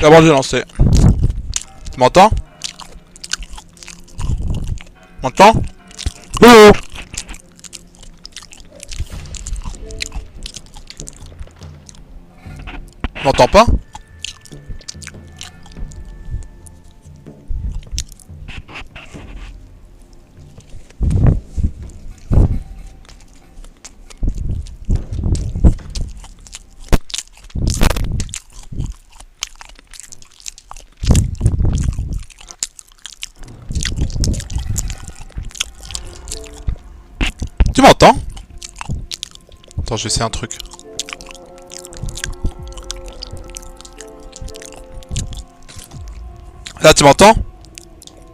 D'abord j'ai lancé. Tu m'entends? M'entends? Oh. M'entends pas? Tu m'entends? Attends, je vais essayer un truc. Là, tu m'entends?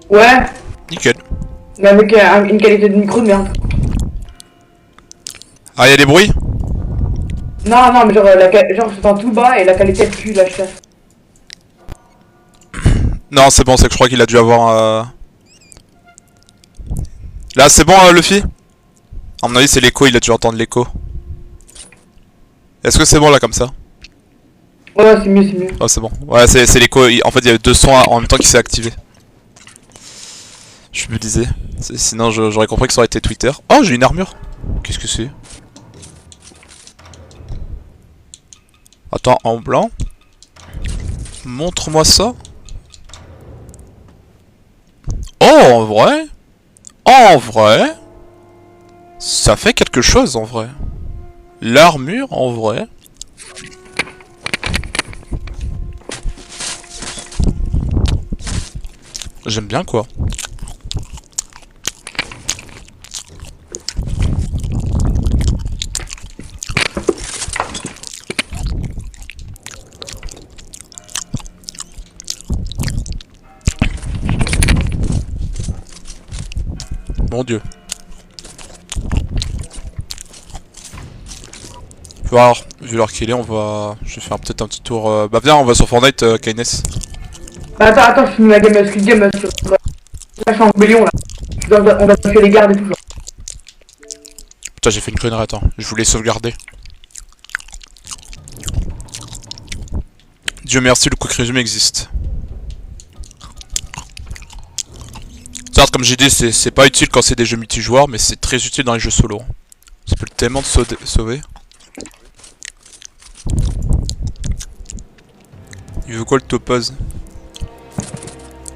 Ouais, Nickel. mais avec une qualité de micro de merde. Ah, y'a des bruits? Non, non, mais genre, genre je t'entends tout bas et la qualité de cul, la chasse. Non, c'est bon, c'est que je crois qu'il a dû avoir... Là, c'est bon, Luffy? À mon avis, c'est l'écho, il a dû entendre l'écho. Est-ce que c'est bon, là, comme ça? Ouais, c'est mieux, c'est mieux. Oh, c'est bon. Ouais, c'est l'écho. En fait, il y a deux sons en même temps qui s'est activé. Je me disais. Sinon, j'aurais compris que ça aurait été Twitter. Oh, j'ai une armure. Qu'est-ce que c'est? Attends, en blanc. Montre-moi ça. Oh, en vrai? En vrai? Ça fait quelque chose, en vrai. L'armure, en vrai. J'aime bien, quoi. Mon dieu. Alors, vu l'heure qu'il est, on va... Je vais faire peut-être un petit tour... Bah viens, on va sur Fortnite, Keynes. Bah, attends, je finis la game, Squid Game sur... Là, je suis en rébellion, là. On doit tuer les gardes et tout, genre. Putain, j'ai fait une connerie, attends. Je voulais sauvegarder. Dieu merci, le quick resume existe. Certes, comme j'ai dit, c'est pas utile quand c'est des jeux multijoueurs, mais c'est très utile dans les jeux solo. Ça peut tellement te sauver. Il veut quoi le topaz?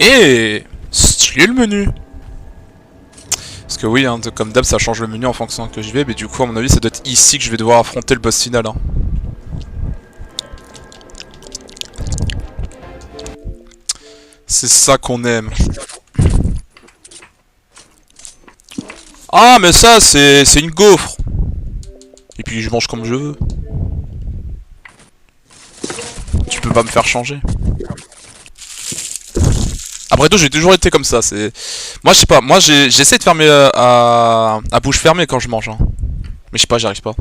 Eh, stylé le menu. Parce que oui, hein, comme d'hab, ça change le menu en fonction que je vais, mais du coup, à mon avis, ça doit être ici que je vais devoir affronter le boss final. Hein. C'est ça qu'on aime. Ah, mais ça, c'est une gaufre. Et puis, je mange comme je veux. Tu peux pas me faire changer. Après tout, j'ai toujours été comme ça. C'est, moi, je sais pas. Moi, j'essaie de faire à bouche fermée quand je mange. Hein. Mais je sais pas, j'y arrive pas.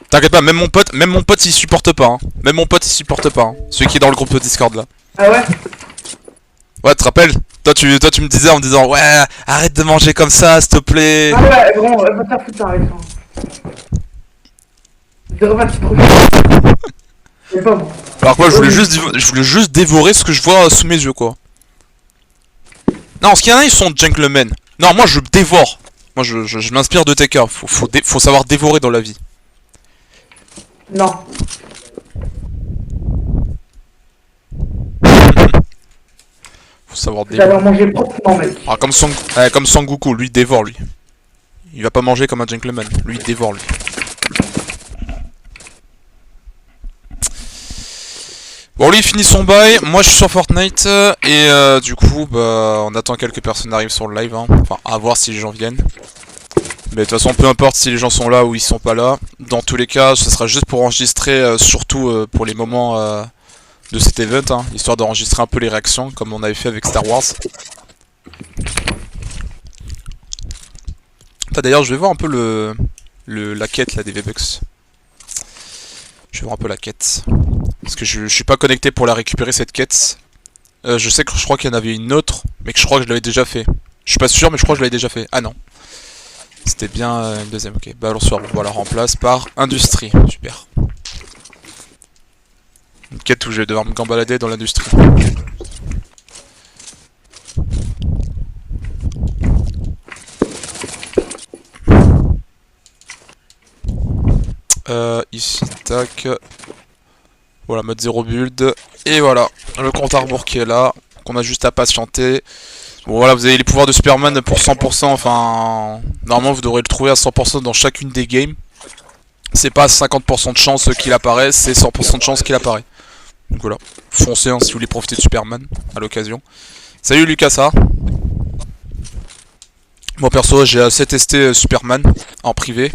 T'inquiète pas, même mon pote, il supporte pas. Hein. Même mon pote, il supporte pas. Hein. Celui qui est dans le groupe de Discord là. Ah ouais? Ouais, tu te rappelles? Toi, tu me disais en me disant, ouais, arrête de manger comme ça, s'il te plaît. Ah ouais, bon, va te faire foutre, Alexandre. Je reviens petit projet. C'est pas bon. Alors que moi, je voulais juste dévorer ce que je vois sous mes yeux, quoi. Non, ce qu'il y en a, ils sont gentlemen. Non, moi, je dévore. Moi, je m'inspire de Taker. Faut savoir dévorer dans la vie. Non. Faut savoir J'allais dévorer. manger proprement, mec. Ah, comme Sangoku, lui, il dévore, lui. Il va pas manger comme un gentleman. Lui, il dévore, lui. Bon, lui, il finit son bail. Moi, je suis sur Fortnite. Et du coup, bah, on attend que quelques personnes arrivent sur le live. Hein. Enfin, à voir si les gens viennent. Mais de toute façon, peu importe si les gens sont là ou ils sont pas là. Dans tous les cas, ce sera juste pour enregistrer, surtout pour les moments de cet event. Hein, histoire d'enregistrer un peu les réactions, comme on avait fait avec Star Wars. D'ailleurs, je vais voir un peu la quête là, des V-Bucks. Je vais voir un peu la quête. Parce que je suis pas connecté pour la récupérer cette quête. Je sais que je crois qu'il y en avait une autre, mais que je crois que je l'avais déjà fait. Je suis pas sûr, mais je crois que je l'avais déjà fait. Ah non. C'était bien une deuxième, ok. Bah alors, on va la remplace par Industrie. Super. Une quête où je vais devoir me gambalader dans l'industrie. Ici, tac. Voilà, mode 0 build. Et voilà, le compte à rebours qui est là, qu'on a juste à patienter. Bon voilà, vous avez les pouvoirs de Superman pour 100%, enfin... Normalement, vous devrez le trouver à 100% dans chacune des games. C'est pas 50% de chance qu'il apparaisse, c'est 100% de chance qu'il apparaît. Donc voilà, foncez hein, si vous voulez profiter de Superman, à l'occasion. Salut Lucasa. Moi perso, j'ai assez testé Superman, en privé.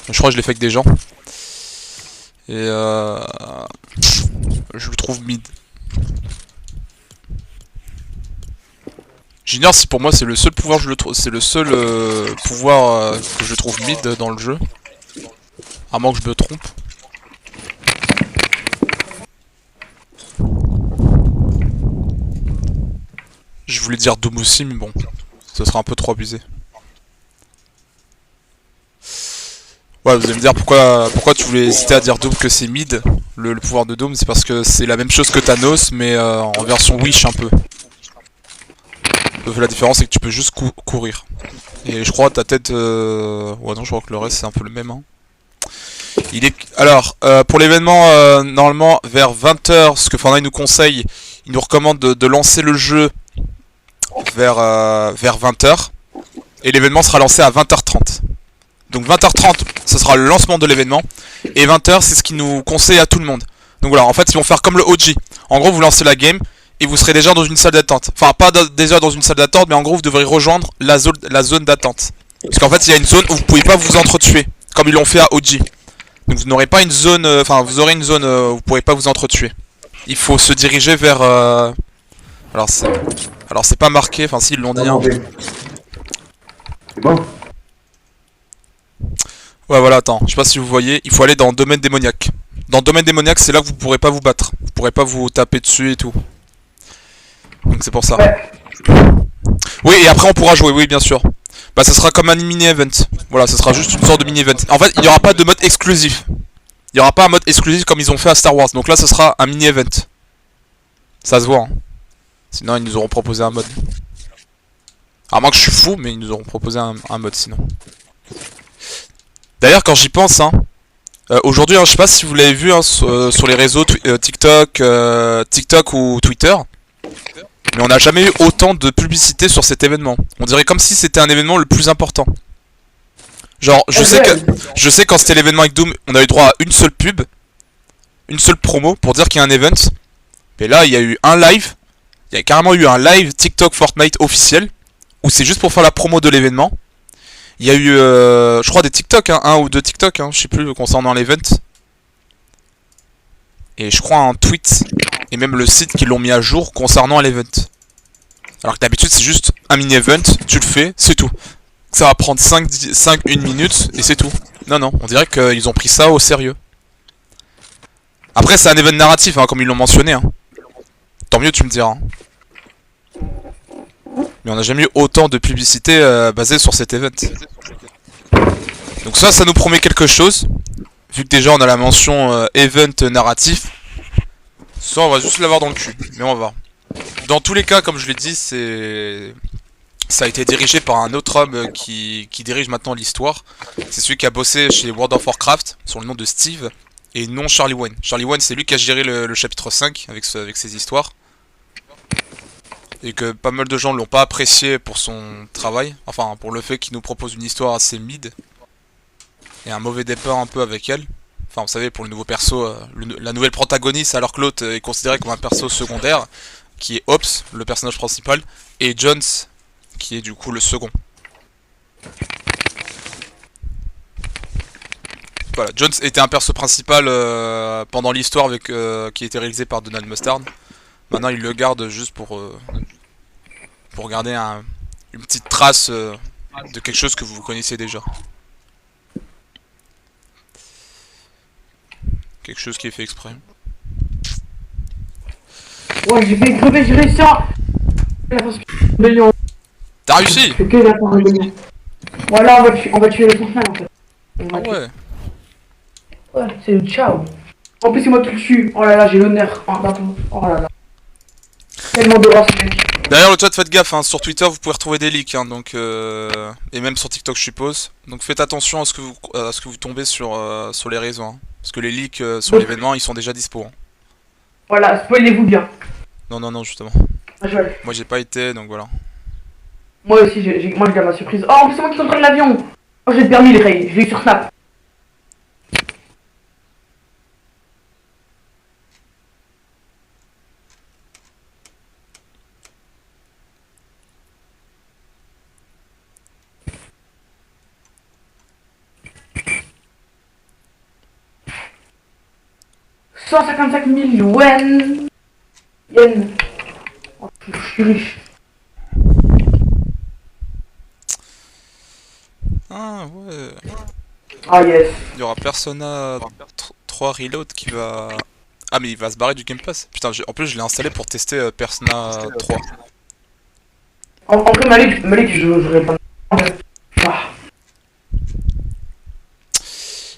Je crois que je l'ai fait avec des gens. Et je le trouve mid. J'ignore si pour moi c'est le seul pouvoir c'est le seul pouvoir que je trouve mid dans le jeu. À moins que je me trompe. Je voulais dire Doom aussi, mais bon, ce sera un peu trop abusé. Ouais, vous allez me dire pourquoi tu voulais hésiter à dire Doom que c'est mid. Le pouvoir de Doom, c'est parce que c'est la même chose que Thanos, mais en version Wish un peu. La différence, c'est que tu peux juste courir. Et je crois ta tête... Ouais, non, je crois que le reste, c'est un peu le même. Hein. Alors, pour l'événement, normalement, vers 20h, ce que Fortnite nous conseille, il nous recommande de lancer le jeu vers 20h. Et l'événement sera lancé à 20h30. Donc 20h30, ce sera le lancement de l'événement. Et 20h, c'est ce qu'il nous conseille à tout le monde. Donc voilà, en fait, ils vont faire comme le OG. En gros, vous lancez la game et vous serez déjà dans une salle d'attente. Enfin, pas déjà dans une salle d'attente, mais en gros, vous devrez rejoindre la zone d'attente. Parce qu'en fait, il y a une zone où vous pouvez pas vous entretuer, comme ils l'ont fait à OG. Donc vous n'aurez pas une zone... Enfin, vous aurez une zone où vous pourrez pas vous entretuer. Il faut se diriger vers... Alors, c'est pas marqué, enfin, si, ils l'ont dit. Hein. C'est bon. Ouais, voilà, attends, je sais pas si vous voyez, il faut aller dans le domaine démoniaque. Dans le domaine démoniaque, c'est là que vous pourrez pas vous battre. Vous pourrez pas vous taper dessus et tout. Donc c'est pour ça. Ouais. Oui, et après on pourra jouer, oui, bien sûr. Bah, ça sera comme un mini-event. Voilà, ça sera juste une sorte de mini-event. En fait, il n'y aura pas de mode exclusif. Il n'y aura pas un mode exclusif comme ils ont fait à Star Wars. Donc là, ce sera un mini-event. Ça se voit, hein. Sinon, ils nous auront proposé un mode. À moins que je suis fou, mais ils nous auront proposé un mode sinon. D'ailleurs, quand j'y pense, hein, aujourd'hui, hein, je sais pas si vous l'avez vu hein, sur les réseaux TikTok ou Twitter, mais on n'a jamais eu autant de publicité sur cet événement. On dirait comme si c'était un événement le plus important. Genre, je sais quand c'était l'événement avec Doom, on a eu droit à une seule pub, une seule promo pour dire qu'il y a un event. Mais là, il y a eu un live, il y a carrément eu un live TikTok Fortnite officiel, où c'est juste pour faire la promo de l'événement. Il y a eu, je crois, des TikTok, hein, un ou deux TikTok, hein, je sais plus, concernant l'event. Et je crois un tweet, et même le site qui l'ont mis à jour concernant l'event. Alors que d'habitude, c'est juste un mini-event, tu le fais, c'est tout. Ça va prendre 1 minute, et c'est tout. Non, non, on dirait qu'ils ont pris ça au sérieux. Après, c'est un event narratif, hein, comme ils l'ont mentionné. Hein. Tant mieux, tu me diras. Hein. Mais on n'a jamais eu autant de publicité basée sur cet event. Donc ça nous promet quelque chose. Vu que déjà on a la mention event narratif. Ça on va juste l'avoir dans le cul. Mais on va voir. Dans tous les cas, comme je l'ai dit, ça a été dirigé par un autre homme qui dirige maintenant l'histoire. C'est celui qui a bossé chez World of Warcraft, sur le nom de Steve, et non Charlie Wayne. Charlie Wayne, c'est lui qui a géré le chapitre 5 avec ses histoires. Et que pas mal de gens l'ont pas apprécié pour son travail. Enfin, pour le fait qu'il nous propose une histoire assez mid. Et un mauvais départ un peu avec elle. Enfin, vous savez, pour le nouveau perso, la nouvelle protagoniste, alors que l'autre est considéré comme un perso secondaire, qui est Ops, le personnage principal, et Jones, qui est du coup le second. Voilà, Jones était un perso principal pendant l'histoire avec qui était réalisé par Donald Mustard. Maintenant, il le garde juste pour garder une petite trace de quelque chose que vous connaissiez déjà. Quelque chose qui est fait exprès. Ouais, j'ai fait crever, j'ai réussi à... T'as réussi? C'est que la rébellion. Voilà, on va tuer les Fortnite en fait. Ah ouais. Ouais, c'est le ciao. En plus, c'est moi qui le tue. Oh là là, j'ai l'honneur. Oh là là. Tellement de race, mec. D'ailleurs, le chat, faites gaffe, hein, sur Twitter vous pouvez retrouver des leaks, hein, donc et même sur TikTok je suppose. Donc faites attention à ce que vous tombez sur les réseaux, hein, parce que les leaks sur l'événement ils sont déjà dispo. Hein. Voilà, spoilez-vous bien. Non, justement. Ah, je vais aller. Moi j'ai pas été, donc voilà. Moi aussi, moi j'ai ma surprise. Oh, en plus, c'est moi qui contrôle l'avion. Oh, j'ai le permis, les Ray. Je l'ai eu sur Snap. $155 000 yen. Oh, je suis riche. Ah ouais. Ah yes. Il y aura Persona 3 Reload qui va... Ah mais il va se barrer du Game Pass. Putain, en plus je l'ai installé pour tester Persona 3. En vrai, Malik, je voudrais pas. Ah.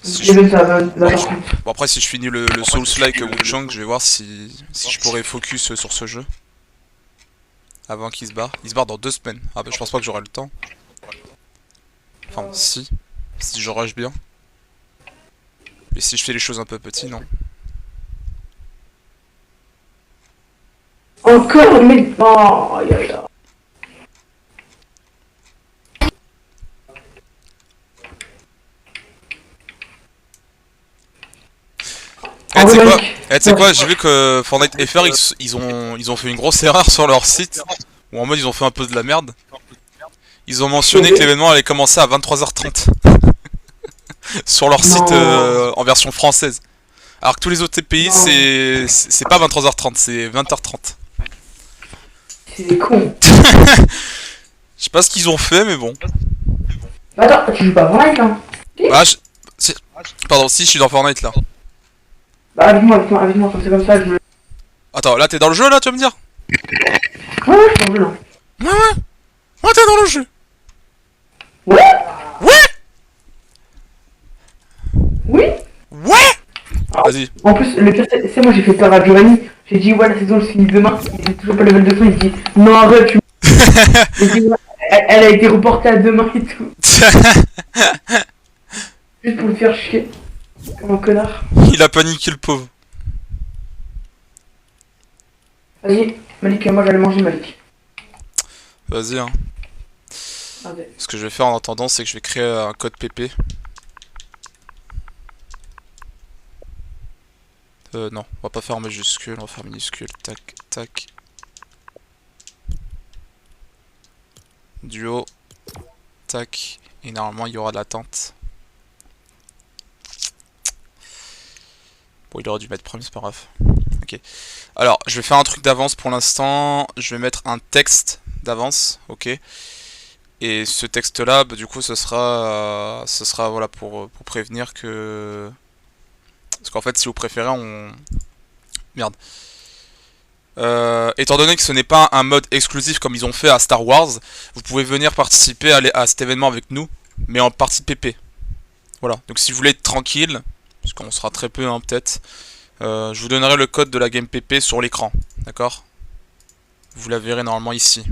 Si J'ai vu ça, Ouais, bon après si je finis le Souls-like Wuchang, je vais voir si je pourrais focus sur ce jeu. Avant qu'il se barre. Il se barre dans 2 semaines. Ah bah je pense pas que j'aurai le temps. Enfin si je rush bien. Mais si je fais les choses un peu petits, non. Encore, mais. Oh, aïe aïe aïe. Eh, tu sais quoi, j'ai vu que Fortnite FR ils ont fait une grosse erreur sur leur site. Ou en mode ils ont fait un peu de la merde. Ils ont mentionné que l'événement allait commencer à 23h30. Sur leur site en version française. Alors que tous les autres pays c'est pas 23h30, c'est 20h30. C'est des cons. Je sais pas ce qu'ils ont fait mais bon. Attends, tu joues pas Fortnite là? Ah, pardon, si je suis dans Fortnite là. Bah avec moi, c'est comme ça, je me... Attends, là t'es dans le jeu là, tu vas me dire? Ouais, je suis dans le jeu là. Ouais, t'es dans le jeu. Ouais. Oui. Vas-y. En plus, le pire, c'est moi, j'ai fait peur à Giovanni. J'ai dit, ouais, la saison se finit demain. Il est toujours pas level 200. Il dit, non, arrête, tu. J'ai dit, ouais, elle a été reportée à demain et tout. Juste pour le faire chier. Comme un connard. Il a paniqué le pauvre. Vas-y, Malik, moi j'allais manger Malik. Vas-y, hein. Allez. Ce que je vais faire en attendant, c'est que je vais créer un code PP. Non, on va pas faire en majuscule, on va faire minuscule. Tac, tac. Duo. Tac. Et normalement, il y aura de l'attente. Bon, il aurait dû mettre premier, c'est pas grave. Ok. Alors, je vais faire un truc d'avance pour l'instant. Je vais mettre un texte d'avance, ok. Et ce texte-là, bah, du coup, ce sera voilà pour prévenir que... Parce qu'en fait, si vous préférez, on... Merde. Étant donné que ce n'est pas un mode exclusif comme ils ont fait à Star Wars, vous pouvez venir participer à cet événement avec nous, mais en partie PP. Voilà. Donc si vous voulez être tranquille, parce qu'on sera très peu, hein, peut-être, je vous donnerai le code de la game PP sur l'écran. D'accord? Vous la verrez normalement ici.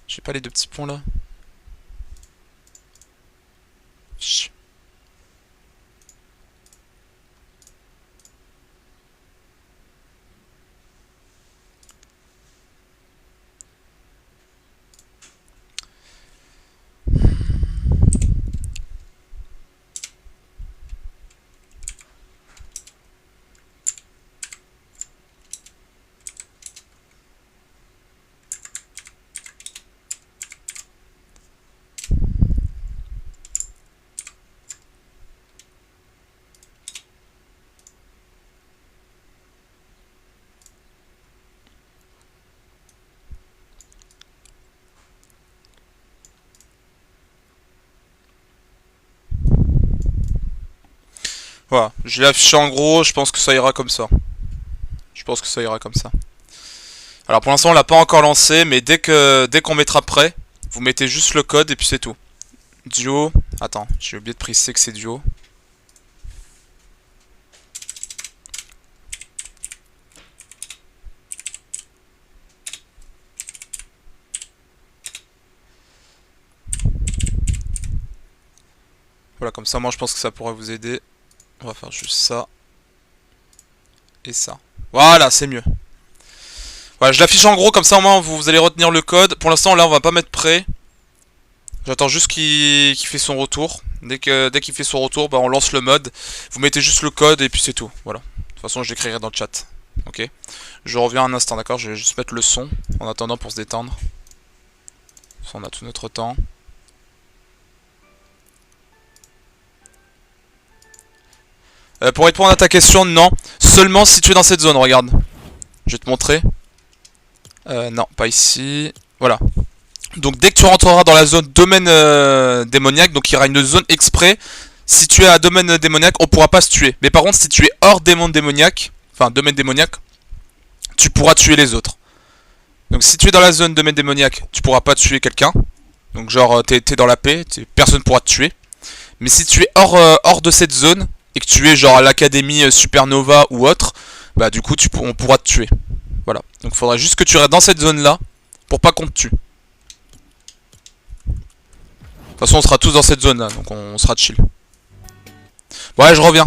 J'ai pas les 2 petits points là. Chut. Voilà, je l'ai affiché en gros, je pense que ça ira comme ça. Je pense que ça ira comme ça. Alors pour l'instant on l'a pas encore lancé, mais dès qu'on mettra prêt, vous mettez juste le code et puis c'est tout. Duo, attends, j'ai oublié de préciser que c'est duo. Voilà, comme ça moi je pense que ça pourrait vous aider. On va faire juste ça. Et ça. Voilà, c'est mieux. Voilà, je l'affiche en gros, comme ça au moins vous allez retenir le code. Pour l'instant là on va pas mettre prêt. J'attends juste qu'il fait son retour. Dès qu'il fait son retour, bah on lance le mode. Vous mettez juste le code et puis c'est tout. Voilà. De toute façon je l'écrirai dans le chat. Ok. Je reviens un instant, d'accord? Je vais juste mettre le son en attendant pour se détendre. Ça, on a tout notre temps. Pour répondre à ta question, non. Seulement si tu es dans cette zone, regarde. Je vais te montrer. Non, pas ici. Voilà. Donc dès que tu rentreras dans la zone domaine démoniaque, donc il y aura une zone exprès. Si tu es à domaine démoniaque, on pourra pas se tuer. Mais par contre, si tu es hors démon démoniaque, enfin domaine démoniaque, tu pourras tuer les autres. Donc si tu es dans la zone domaine démoniaque, tu pourras pas tuer quelqu'un. Donc genre t'es dans la paix, personne pourra te tuer. Mais si tu es hors de cette zone et que tu es genre à l'académie Supernova ou autre, bah du coup on pourra te tuer. Voilà. Donc il faudrait juste que tu restes dans cette zone là pour pas qu'on te tue. De toute façon, on sera tous dans cette zone là, donc on sera chill. Ouais, je reviens.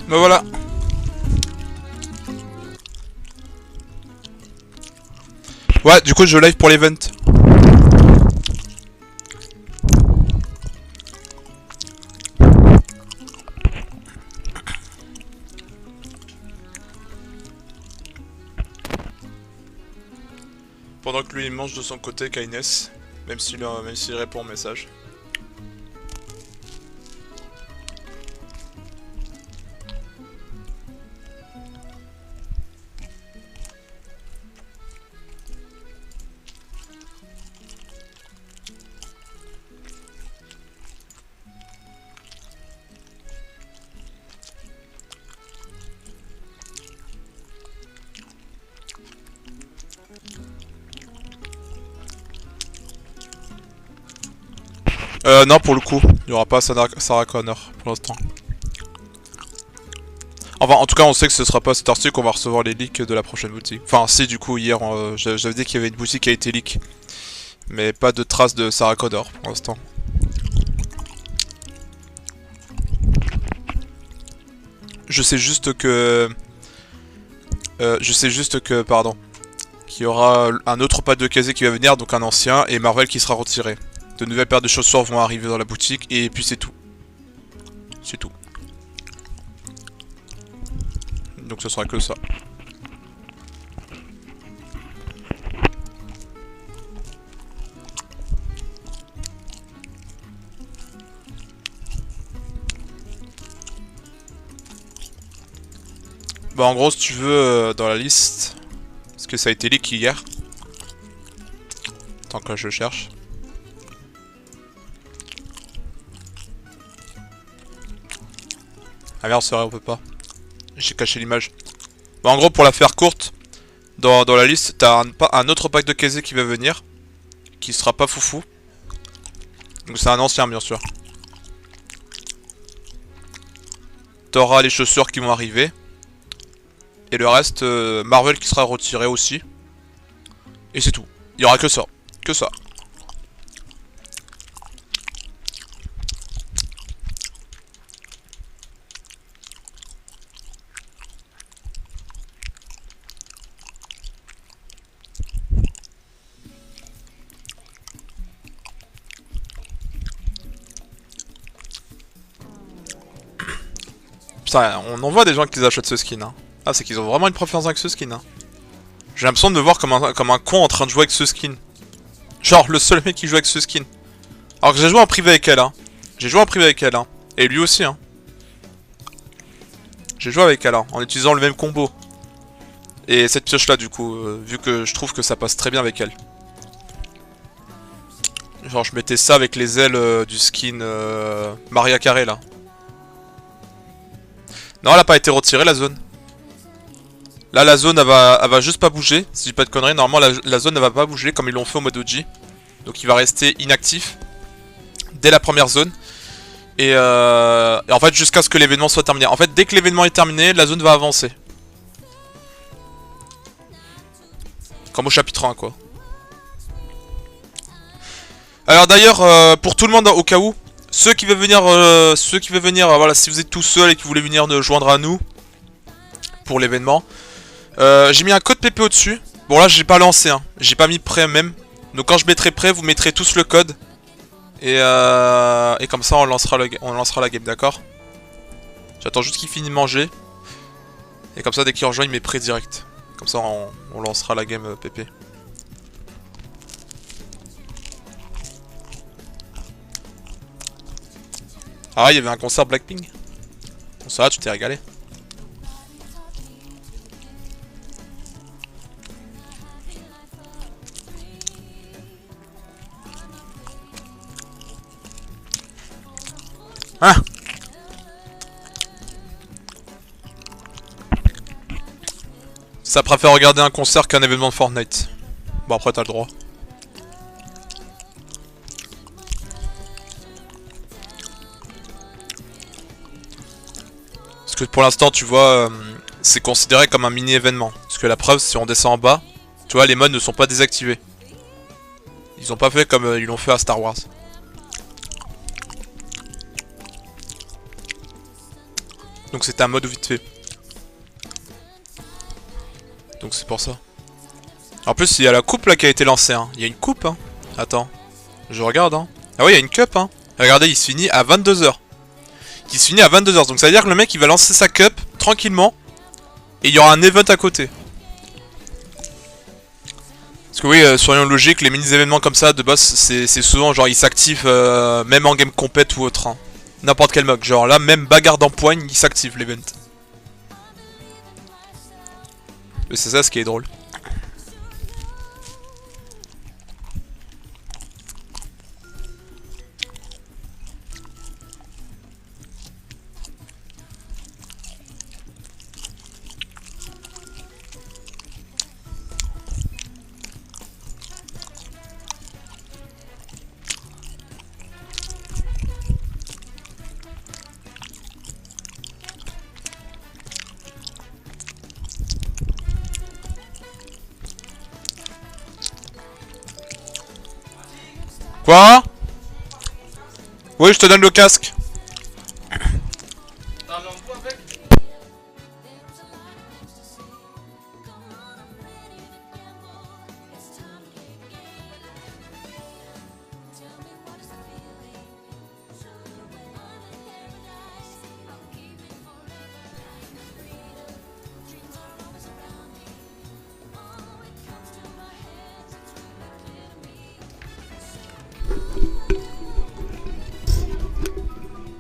Bah voilà. Ouais, du coup je live pour l'event. Pendant que lui il mange de son côté Kaines, même s'il répond au message. Non, pour le coup, il n'y aura pas Sarah Connor pour l'instant. Enfin, en tout cas, on sait que ce sera pas cet article qu'on va recevoir les leaks de la prochaine boutique. Enfin, si, du coup, hier, j'avais dit qu'il y avait une boutique qui a été leak. Mais pas de traces de Sarah Connor pour l'instant. Je sais juste que... pardon, qu'il y aura un autre pack de casier qui va venir, donc un ancien, et Marvel qui sera retiré. De nouvelles paires de chaussures vont arriver dans la boutique, et puis c'est tout. C'est tout. Donc ce sera que ça. Bah en gros si tu veux dans la liste, parce que ça a été leak hier. Tant que je cherche. Ah merde c'est vrai on peut pas. J'ai caché l'image. Bah en gros pour la faire courte, dans la liste t'as un autre pack de casier qui va venir. Qui sera pas foufou. Donc c'est un ancien bien sûr. T'auras les chaussures qui vont arriver. Et le reste, Marvel qui sera retiré aussi. Et c'est tout. Il y aura que ça. Que ça. Putain, on en voit des gens qui achètent ce skin. Hein. Ah, c'est qu'ils ont vraiment une préférence avec ce skin. Hein. J'ai l'impression de me voir comme un con en train de jouer avec ce skin. Genre, le seul mec qui joue avec ce skin. Alors que j'ai joué en privé avec elle. Hein. J'ai joué en privé avec elle. Hein. Et lui aussi. Hein. J'ai joué avec elle. Hein, en utilisant le même combo. Et cette pioche là, du coup, vu que je trouve que ça passe très bien avec elle. Genre, je mettais ça avec les ailes du skin Maria Carré là. Non, elle a pas été retirée la zone. Là, la zone, elle va juste pas bouger. Si je dis pas de conneries, normalement, la zone, elle va pas bouger comme ils l'ont fait au mode OG. Donc, il va rester inactif dès la première zone. Et en fait, jusqu'à ce que l'événement soit terminé. En fait, dès que l'événement est terminé, la zone va avancer. Comme au chapitre 1, quoi. Alors, d'ailleurs, pour tout le monde, au cas où, ceux qui veulent venir, voilà, si vous êtes tout seul et que vous voulez venir nous joindre à nous pour l'événement, j'ai mis un code PP au-dessus. Bon là j'ai pas lancé, hein. J'ai pas mis prêt même. Donc quand je mettrai prêt, vous mettrez tous le code. Et comme ça on lancera la game, d'accord? J'attends juste qu'il finisse de manger. Et comme ça dès qu'il rejoint il met prêt direct. Comme ça on lancera la game PP. Ah il y avait un concert Blackpink. Bon ça va, tu t'es régalé. Hein? Ça préfère regarder un concert qu'un événement de Fortnite. Bon après t'as le droit. Parce que pour l'instant tu vois c'est considéré comme un mini événement. Parce que la preuve si on descend en bas, tu vois les modes ne sont pas désactivés. Ils ont pas fait comme ils l'ont fait à Star Wars. Donc c'était un mode vite fait. Donc c'est pour ça. En plus il y a la coupe là qui a été lancée hein. Il y a une coupe hein. Attends. Je regarde hein. Ah ouais il y a une cup hein. Regardez il se finit à 22h. Il se finit à 22h. Donc ça veut dire que le mec il va lancer sa cup tranquillement. Et il y aura un event à côté. Parce que oui, soyons logiques, les mini-événements comme ça de boss, c'est souvent genre ils s'activent même en game compète ou autre. Hein. N'importe quel mode. Genre là, même bagarre d'empoigne, il s'active l'event. Et c'est ça ce qui est drôle. Quoi? Oui, je te donne le casque.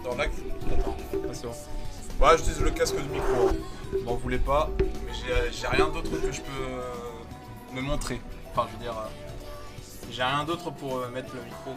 Dans l'axe. Attends, ah, c'est bon. Ouais, j'utilise le casque de micro. M'en voulez pas, mais j'ai rien d'autre que je peux me montrer. Enfin, je veux dire, j'ai rien d'autre pour mettre le micro.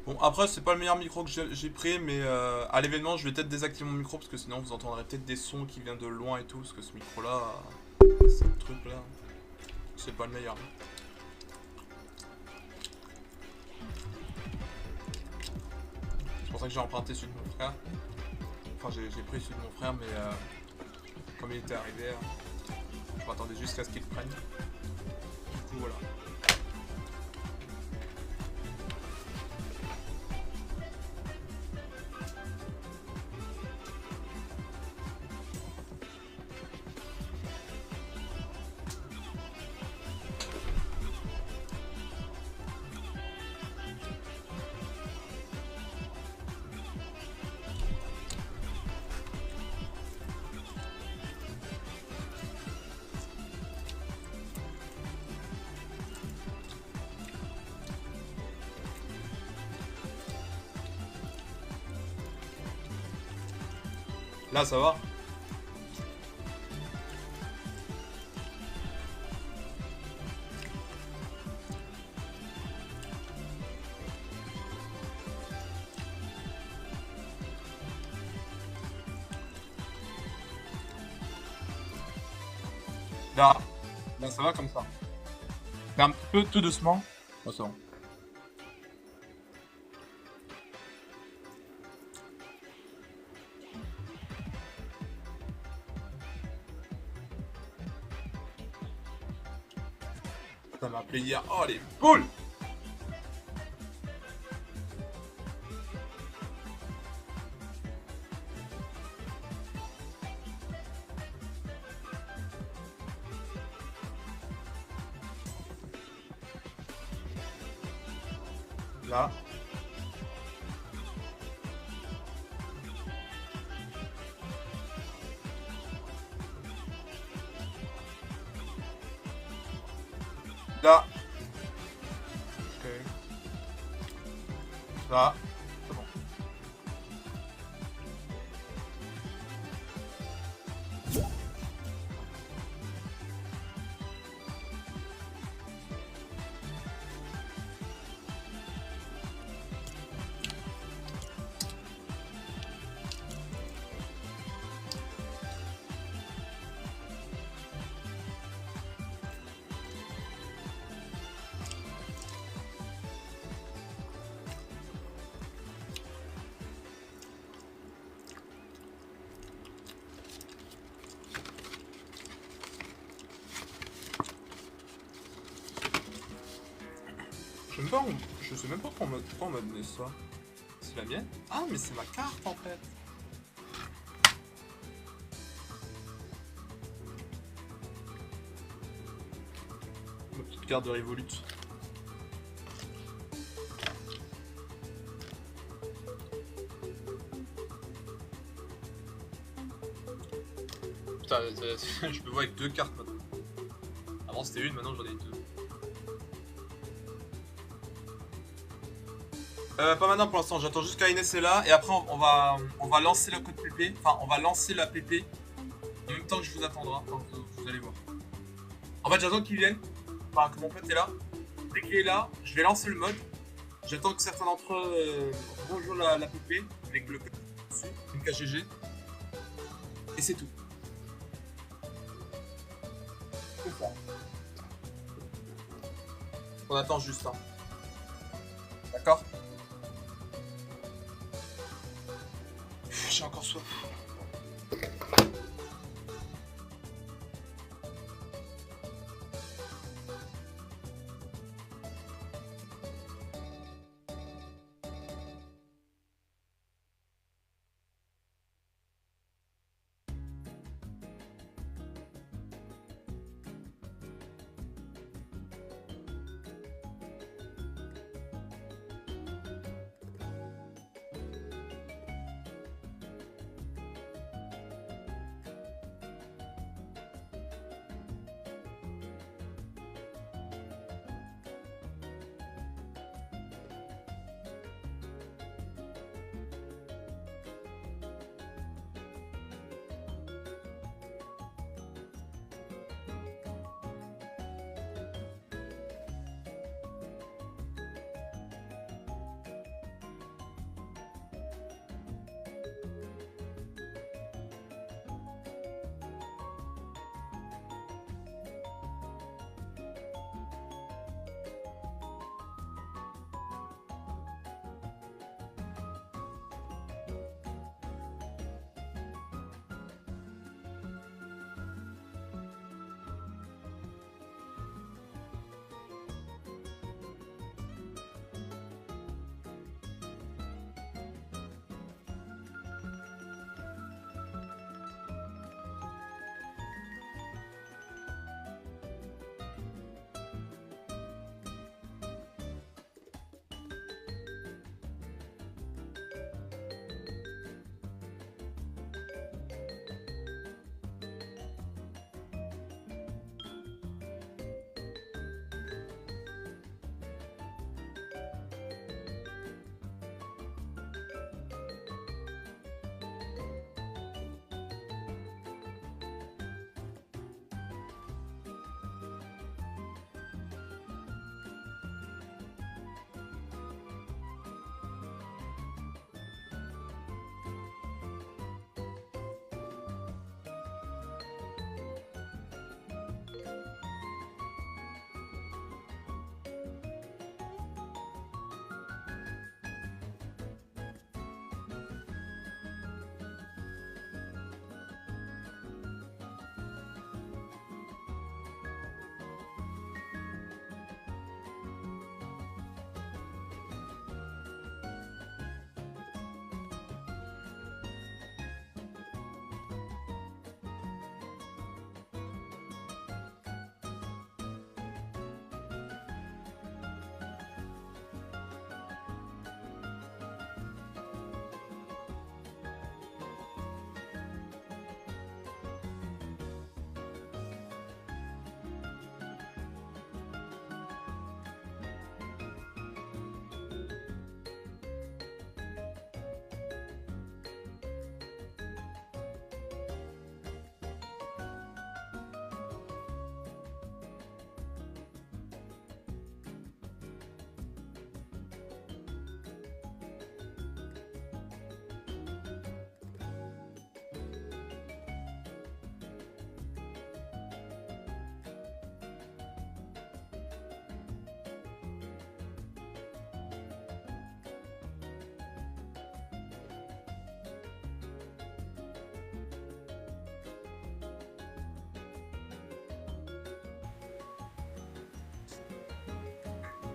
Bon, après, c'est pas le meilleur micro que j'ai pris, mais à l'événement, je vais peut-être désactiver mon micro parce que sinon vous entendrez peut-être des sons qui viennent de loin et tout. Parce que ce micro-là, ce truc-là, c'est pas le meilleur. C'est pour ça que j'ai emprunté celui de mon frère. Enfin, j'ai pris celui de mon frère, mais comme il était arrivé, je m'attendais jusqu'à ce qu'il le prenne. Du coup, voilà. Là, ça va? Là, ça va comme ça. Fais un petit peu tout doucement. Oh, c'est bon. Ça m'a appelé hier. Oh, les boules! Là. Là. Ok. Là. C'est bon. Je sais même pas pourquoi on m'a donné ça. C'est la mienne? Ah, mais c'est ma carte en fait. Ma petite carte de Revolut. Putain, je me vois avec 2 cartes maintenant. Avant c'était une, maintenant j'en ai 2. Pas maintenant pour l'instant, j'attends juste qu'Aines est là et après on va lancer le code PP, enfin on va lancer la PP en même temps que je vous attendrai, enfin, vous allez voir. En fait j'attends qu'il vienne, enfin que mon pote est là. Dès qu'il est là, je vais lancer le mode. J'attends que certains d'entre eux rejoignent la PP avec le code dessus, une KGG. Et c'est tout. C'est ça. On attend juste, hein. D'accord? J'ai encore soif.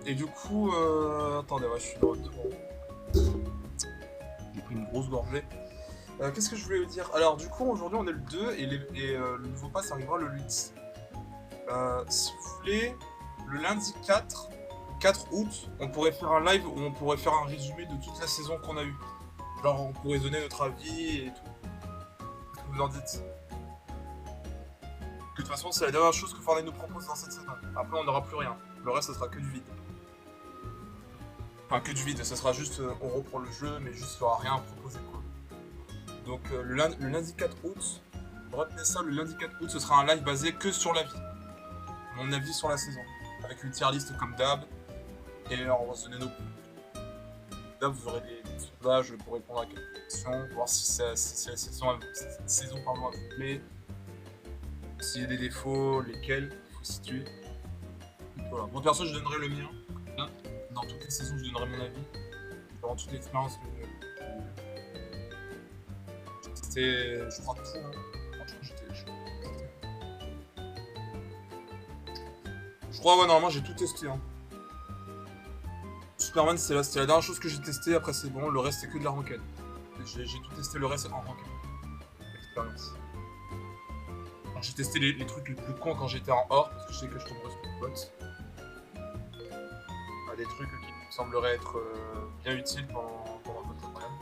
Et du coup, attendez, ouais, je suis de retour. J'ai pris une grosse gorgée. Qu'est-ce que je voulais vous dire? Alors, du coup, aujourd'hui, on est le 2 et, le nouveau pass arrivera le 8. Si vous voulez, le lundi 4 août, on pourrait faire un live où on pourrait faire un résumé de toute la saison qu'on a eue. Genre, on pourrait donner notre avis et tout. Qu'est-ce que vous en dites? De toute façon, c'est la dernière chose que Fortnite nous propose dans cette saison. Après, on n'aura plus rien. Le reste, ce sera que du vide. Enfin, que du vide, ça sera juste, on reprend le jeu, mais juste, il n'y aura rien à proposer, quoi. Donc, le lundi 4 août, retenez ça, le lundi 4 août, ce sera un live basé que sur la vie. Mon avis sur la saison. Avec une tier list comme d'hab. Et on va se donner nos points. Là, vous aurez des sondages pour répondre à quelques questions, voir si la saison à vous plaît. S'il y a des défauts, lesquels il faut situer. Voilà. Moi perso, je donnerai le mien. Là, dans toutes les saisons, je donnerai mon avis. Durant toute l'expérience, c'était, je crois, tout. Hein. Franchement, je crois, ouais, normalement, j'ai tout testé. Hein. Superman, c'était la dernière chose que j'ai testé. Après, c'est bon, le reste, c'est que de la ranked. J'ai tout testé, le reste en ranked. Expérience. J'ai testé les trucs les plus cons quand j'étais en hors, parce que je sais que je tomberais sur des bots. Des trucs qui me sembleraient être bien utiles pendant votre problème.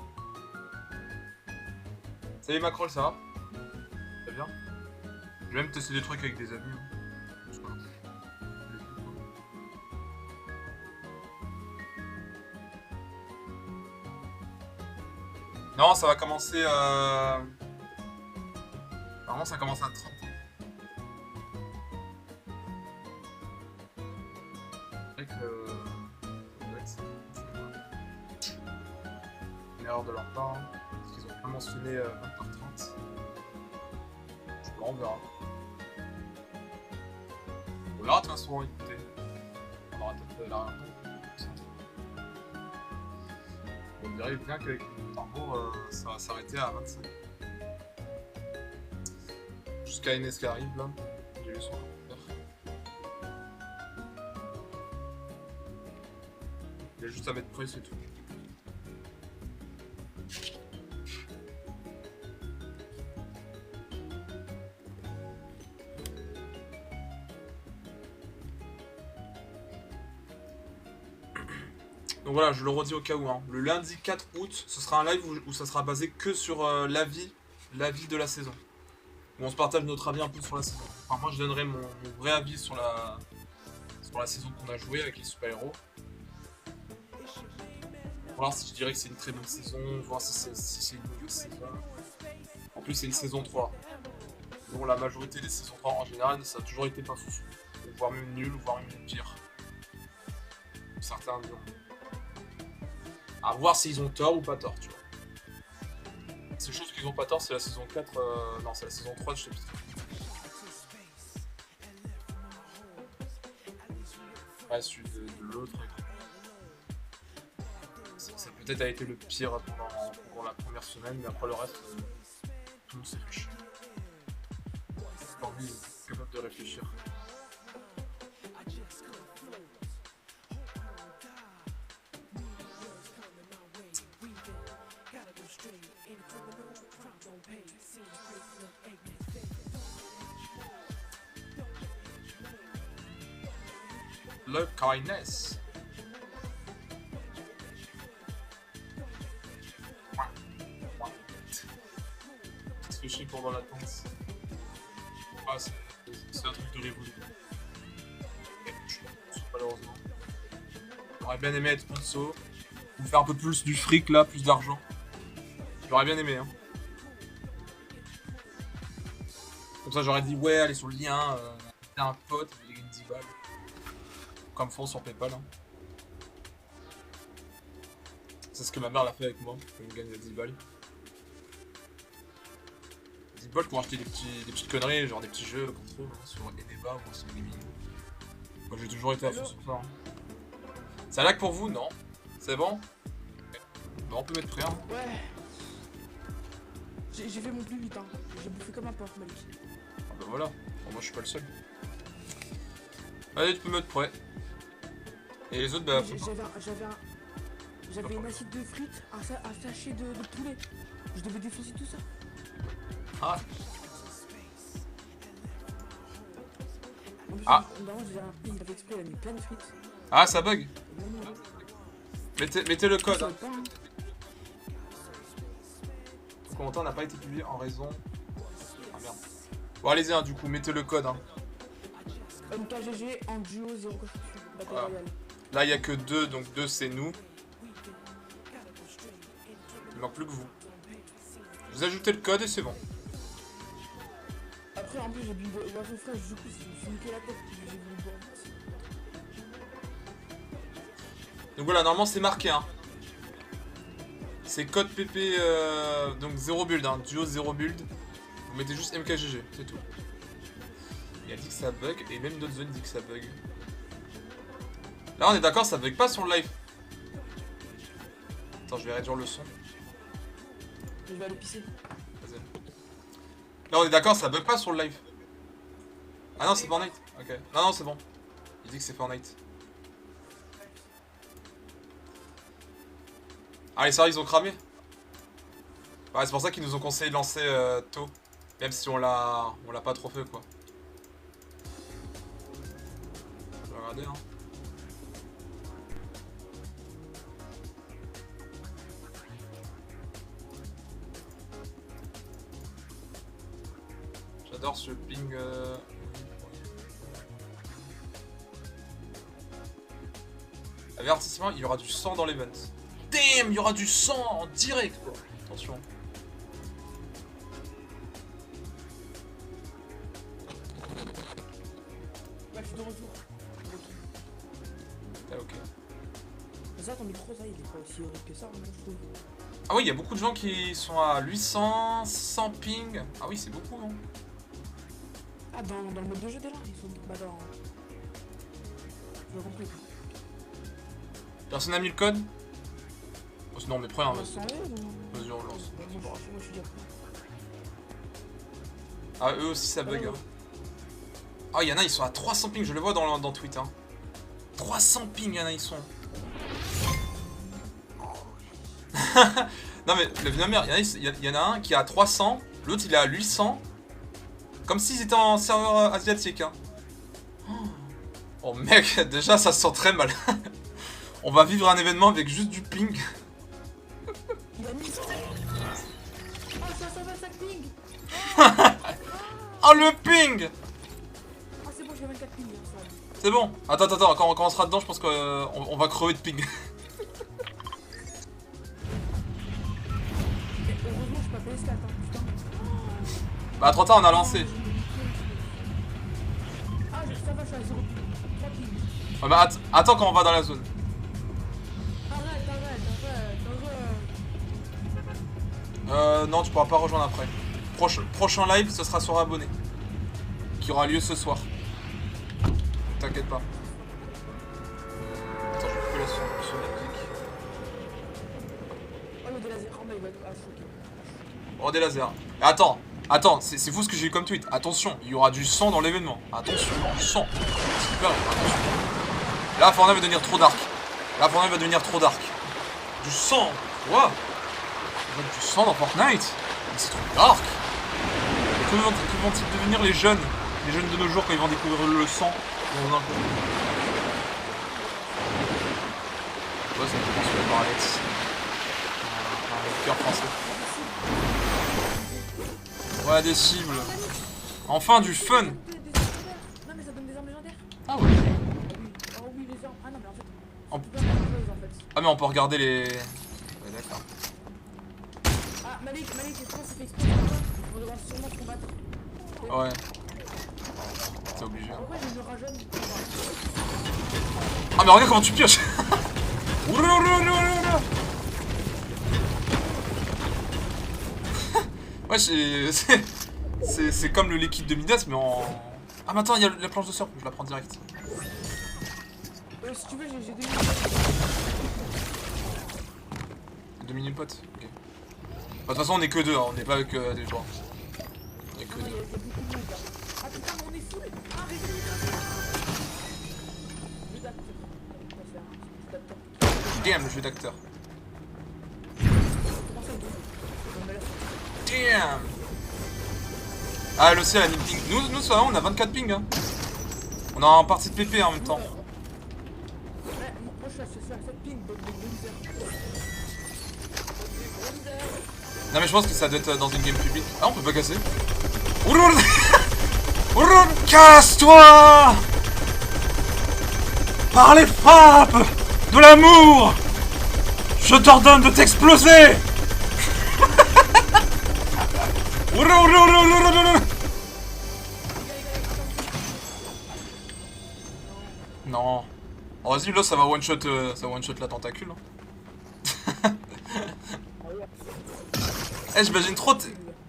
Salut Macroll, ça va? Ça va bien? Je vais même tester des trucs avec des amis. Hein. Non, ça va commencer Normalement, ça commence à 30. C'est vrai que... une erreur de leur part, hein, parce qu'ils ont pas mentionné 20h30. On verra. On verra de toute façon, écoutez. On aura peut-être la réponse. On dirait bien qu'avec le tambour, ça va s'arrêter à 25. Jusqu'à Inès qui arrive là. J'ai lu son commentaire. Il y a juste à mettre prêt, c'est tout. Donc voilà, je le redis au cas où. Hein. Le lundi 4 août, ce sera un live où ça sera basé que sur l'avis de la saison. Où on se partage notre avis un peu sur la saison. Enfin, moi, je donnerai mon vrai avis sur la saison qu'on a joué avec les super-héros. Voir si je dirais que c'est une très bonne saison, voir si c'est une mauvaise saison. En plus, c'est une saison 3. Bon, la majorité des saisons 3 en général, ça a toujours été pas foufou. Voire même nul, voire même pire. Certains diront. À voir s'ils ont tort ou pas tort, tu vois. C'est chose qu'ils ont pas tort, c'est la saison 4, non, c'est la saison 3 de chapitre. Ouais, celui de l'autre. Ça peut-être a été le pire pendant la première semaine, mais après le reste, tout le monde s'est fait chier. J'ai pas envie capable de réfléchir. Love kindness. Qu'est-ce que je fais pendant l'attente? Ah, c'est un truc de révolu. Malheureusement. J'aurais bien aimé être sponsor. Ou faire un peu plus du fric là, plus d'argent. J'aurais bien aimé, hein. Comme ça, j'aurais dit, ouais, allez sur le lien, t'as un pote, il gagne 10 balles. Comme font sur PayPal. Hein. C'est ce que ma mère l'a fait avec moi, pour me gagner 10 balles. 10 balles pour acheter des petites conneries, genre des petits jeux qu'on trouve hein, sur Eneba ou sur Gaming. Moi j'ai toujours été à fond sur ça. Hein. Ça lag pour vous? Non. C'est bon? Bon, on peut mettre prêt. Hein. Ouais. J'ai fait mon plus vite, hein. J'ai bouffé comme un porc, Malik. Ah bah voilà, bon, moi je suis pas le seul. Allez, tu peux mettre prêt. Et les autres, bah. J'avais une assiette de frites, un sachet de poulet. Je devais défoncer tout ça. Ah. En plus, Ah. il avait exprès, il a mis plein de frites. Ah, ça bug. Mettez le code. Hein. Le commentaire n'a pas été publié en raison. Ah merde. Bon, allez-y, hein, du coup, mettez le code. Hein. MKGG en duo 0 construction. Battle Voilà. Royale. Là, il n'y a que 2, donc 2 c'est nous. Il manque plus que vous. Vous ajoutez le code et c'est bon. Après, en plus, j'ai bu une boisson fraîche, du coup, je me suis niqué la tête. J'ai voulu boire. Donc voilà, normalement c'est marqué. Hein. C'est code PP, donc 0 build, hein, duo 0 build. Vous mettez juste MKGG, c'est tout. Il a dit que ça bug, et même d'autres zones dit que ça bug. Là on est d'accord, ça bug pas sur le live. Attends, je vais réduire le son. Je vais aller pisser. Vas-y. Là on est d'accord, ça bug pas sur le live. Ah non, c'est Fortnite. Ok. Non, non, c'est bon. Il dit que c'est Fortnite. Ah, les serveurs ils ont cramé. Ouais, c'est pour ça qu'ils nous ont conseillé de lancer tôt. Même si on l'a pas trop fait quoi. Je vais regarder hein. J'adore ce ping. Avertissement, il y aura du sang dans l'event. Damn, il y aura du sang en direct quoi. Attention. Bah, je suis de retour. Ah, ok. Mais ça, ton micro, ça, il est pas aussi horrible que ça, moi, je trouve. Ah oui, il y a beaucoup de gens qui sont à 800, 100 ping. Ah oui, c'est beaucoup non? Ah, dans le mode de jeu, déjà, ils sont. Bah, dans. Je compris. Personne n'a mis le code? Oh, non, mais première, On vas-y. s'en est ou. Vas-y, on lance. Moi, je suis déjà prêt. Ah, eux aussi ça bug. Hein. Ah, il y en a, ils sont à 300 ping, je le vois dans Twitter. Hein. 300 ping, il y en a, ils sont. Non, mais le vieux mère, il y en a un qui est à 300, l'autre il est à 800. Comme s'ils étaient en serveur asiatique. Hein. Oh, mec, déjà ça se sent très mal. On va vivre un événement avec juste du ping. Il a mis. Oh, ça va, ça ping. Oh, le ping! Ah, c'est bon, j'ai 24 ping, hein, ça. C'est bon. Attends, quand on sera dedans, je pense qu'on va crever de ping. Heureusement, je suis pas PS4, hein, putain. Bah, trop tard, on a lancé. Ah, ça va, je suis à 0 ping. 3 ping. Ouais, bah, attends quand on va dans la zone. Arrête. Non, tu pourras pas rejoindre après. Prochain live, ce sera sur abonné. Qui aura lieu ce soir. T'inquiète pas. Attends, je vais couper la sur la musique. Oh, le délaser. Oh, mais il va être choqué. Oh, des lasers. Attends, c'est fou ce que j'ai eu comme tweet. Attention, il y aura du sang dans l'événement. Attention, du sang. Super, attention. Là, Fortnite va devenir trop dark. Du sang, quoi? Du sang dans Fortnite? Mais c'est trop dark. Que vont-ils devenir les jeunes de nos jours quand ils vont découvrir le sang dans un coup? Ouais, ça me fait penser à Alex. Un cœur français. Ouais, des cibles. Enfin, du fun. Non, mais ça donne des armes légendaires. Ah ouais. Oh oui, les armes. Ah non, mais en fait. En- C'est pas la même chose, en fait. Ah mais on peut regarder les... Ouais, d'accord. Ah, Malik, je pense que c'est fait exprès. On devra sûrement se combattre. Ouais. C'est obligé. Hein. Pourquoi j'ai une rajeune? Ah mais regarde comment tu pioches. Ouais, c'est comme le liquide de Midas mais en... Ah mais attends, il y a la planche de surf, je la prends direct. Si tu veux, j'ai 2 minutes. 2 minutes potes. Ok. Bah, de toute façon on est que deux, hein. On n'est pas avec des joueurs. On est que Ah, il y deux. a beaucoup de monde là. Ah putain, mais on est full. Arrêtez les gars. Je vais d'accord. On va faire. Game, le jeu d'acteur. Comment ça, tout? Non, mais là, Damn. Ah, elle aussi, elle a mis ping. Nous, ça va, on a 24 ping. Hein. On a un parti de PP en même temps. ouais, moi je suis à 7 ping, bonne loser. Non, mais je pense que ça doit être dans une game publique. Ah, on peut pas casser. Ourour. Ourour. Casse-toi par les frappes de l'amour. Je t'ordonne de t'exploser. Ourour, ourour, ourour, ourour. Non. Oh, vas-y, là, ça va one shot la tentacule. Hein. Eh, j'imagine trop.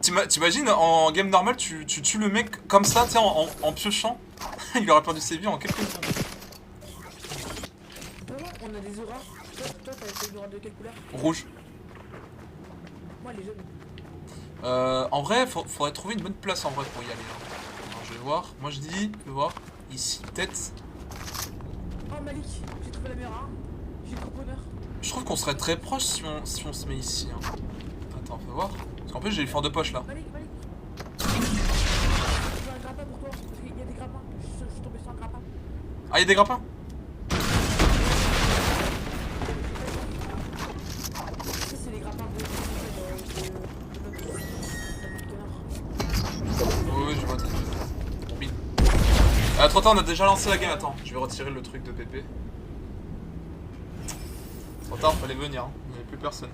T'imagines en game normal, tu tues le mec comme ça, tu sais, en piochant. Il aurait perdu ses vies en quelques secondes. On a des auras. Toi, t'as des auras de quelle couleur? Rouge. Moi, les jaunes. En vrai, faudrait trouver une bonne place en vrai pour y aller. Hein. Alors, je vais voir. Moi, je dis, je vais voir. Ici, peut-être. Oh, Malik, j'ai trouvé la meilleure arme. J'ai trop bonheur. Je trouve qu'on serait très proche si on se met ici. Hein. Attends, on peut voir. Parce qu'en plus, j'ai le fort de poche là. Malik. J'ai un grappin pour toi. Parce qu'il y a des grappins. Je suis tombé sur un grappin. Ah, il y a des grappins? Ça, c'est les grappins de Oui, je vois. Oui. Trop tard, on a déjà lancé la game. Attends, je vais retirer le truc de PP. Trop tard, fallait venir. Hein. Il n'y avait plus personne.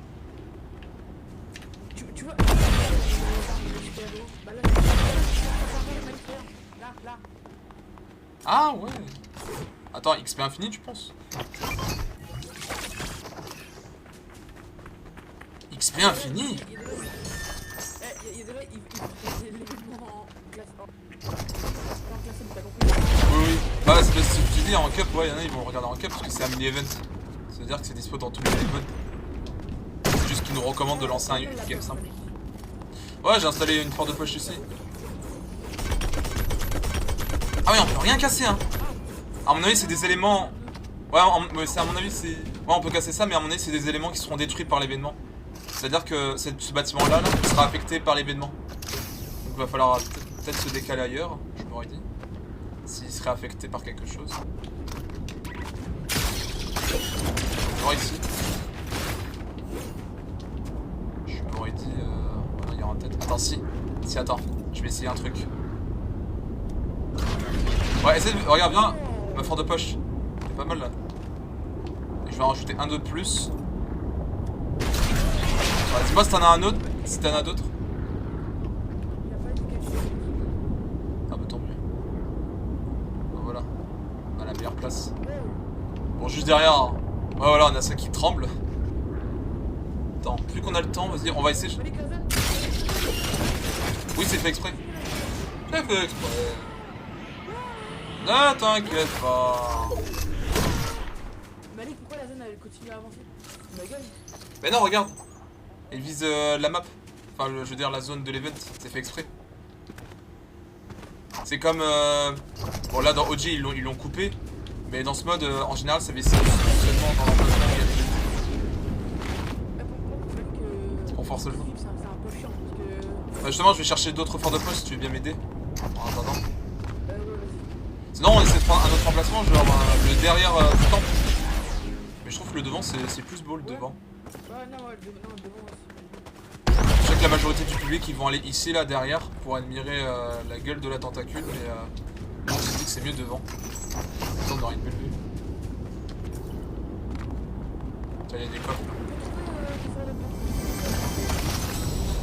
Tu vois, là. Ah ouais. Attends, XP infini, tu penses? XP infini? Il y a de là, il y a l'événement en classe 1. En classe 1, t'as compris? Oui. Bah, c'est parce que tu dis en cup, ouais, y'en a, ils vont le regarder en cup parce que c'est un mini-event. C'est-à-dire que c'est dispo dans tous les events. C'est juste qu'ils nous recommandent de lancer un game simple. Ouais, j'ai installé une porte de poche ici. Ah oui, on peut rien casser, hein. À mon avis, c'est des éléments. Ouais, c'est à mon avis, c'est. Ouais, on peut casser ça, mais à mon avis, c'est des éléments qui seront détruits par l'événement. C'est-à-dire que ce bâtiment-là là, sera affecté par l'événement. Donc il va falloir peut-être se décaler ailleurs, je m'aurais dit. S'il serait affecté par quelque chose. Genre ici. Je m'aurais dit. Voilà, il y aura peut-être. Attends, si, attends. Je vais essayer un truc. Ouais, essaye de. Regarde, viens. Ma fort de poche. C'est pas mal là. Et je vais en rajouter un de plus. Ouais, dis-moi si t'en as un autre. Si t'en as d'autres. Ah bah tant mieux. Bah voilà. On a la meilleure place. Bon, juste derrière. Hein. Ouais, voilà, on a ça qui tremble. Attends, vu qu'on a le temps, vas-y, on va essayer. Oui, c'est fait exprès. C'est fait exprès. Ne t'inquiète pas. Malik, pourquoi la zone elle continue à avancer? Ma gueule. Mais non, regarde. Elle vise la map. Enfin, je veux dire la zone de l'event. C'est fait exprès. C'est comme... Bon, là, dans OG, ils l'ont coupé. Mais dans ce mode, en général, ça vise seulement dans l'emplacement où il y a des gens. On force le jeu. C'est un peu chiant parce que... Bah, justement, je vais chercher d'autres forts de poste si tu veux bien m'aider. En attendant. Sinon, on essaie de prendre un autre emplacement, genre le derrière du temple. Mais je trouve que le devant, c'est plus beau le devant. Ouais, non, le devant aussi. Je sais que la majorité du public, ils vont aller ici, là, derrière, pour admirer la gueule de la tentacule, mais moi, je me dis que c'est mieux devant. Comme ça, on aura une belle vue. Tiens, il y a des coffres là.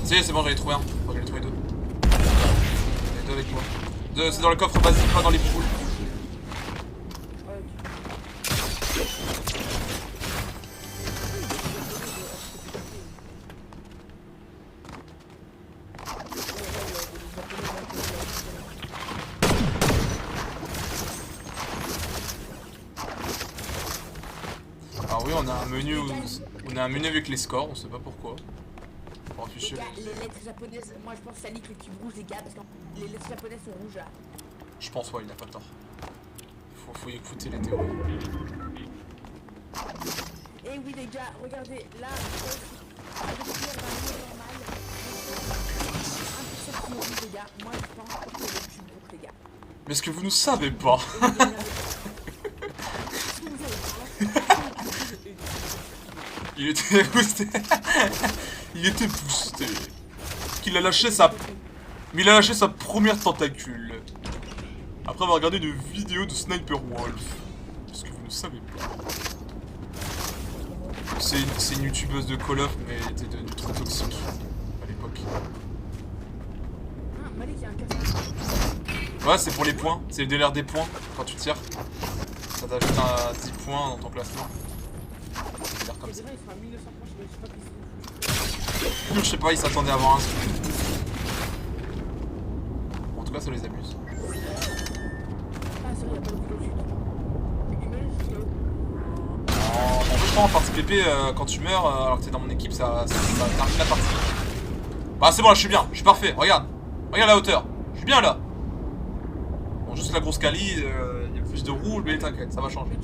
Si, c'est bon, j'en ai trouvé un. Enfin, j'en ai trouvé deux. J'en ai deux avec moi. C'est dans le coffre basique, pas dans les poules. Alors oui, on a un menu avec les scores, on sait pas pourquoi. Pour afficher Les lettres japonaises, moi je pense que ça lit que tu rouges les gars parce que les lettres japonaises sont rouges là. Je pense, ouais, il a pas tort. Faut écouter les théories. Et oui les gars, regardez, là, avec le pierre d'un niveau normal, un pour cent qui les gars, moi je pense que c'est le tube donc les gars. Mais ce que vous ne savez pas. Il était boosté. Il était boosté. Il a lâché sa... Mais il a lâché sa première tentacule. Après avoir regardé une vidéo de Sniper Wolf. Parce que vous ne savez pas. C'est une youtubeuse de Call of, mais elle était devenue trop toxique à l'époque. Ah, Malik, il y a un casque. Ouais, c'est pour les points. C'est le délire des points quand tu tires. Ça t'ajoute un 10 points dans ton classement. C'est délire comme ça. Il fera 1900 points, je sais pas qui Je sais pas, ils s'attendaient à avoir un skin. Bon, en tout cas, ça les amuse. Ah, c'est vrai, il y a pas de vidéo chute. En fait, je crois en partie PP, quand tu meurs, alors que t'es dans mon équipe, ça termine la partie. Bah, c'est bon, là, je suis bien, je suis parfait. Regarde, regarde la hauteur. Je suis bien là. Bon, juste la grosse cali, il y a plus de rouge, mais t'inquiète, ça va changer.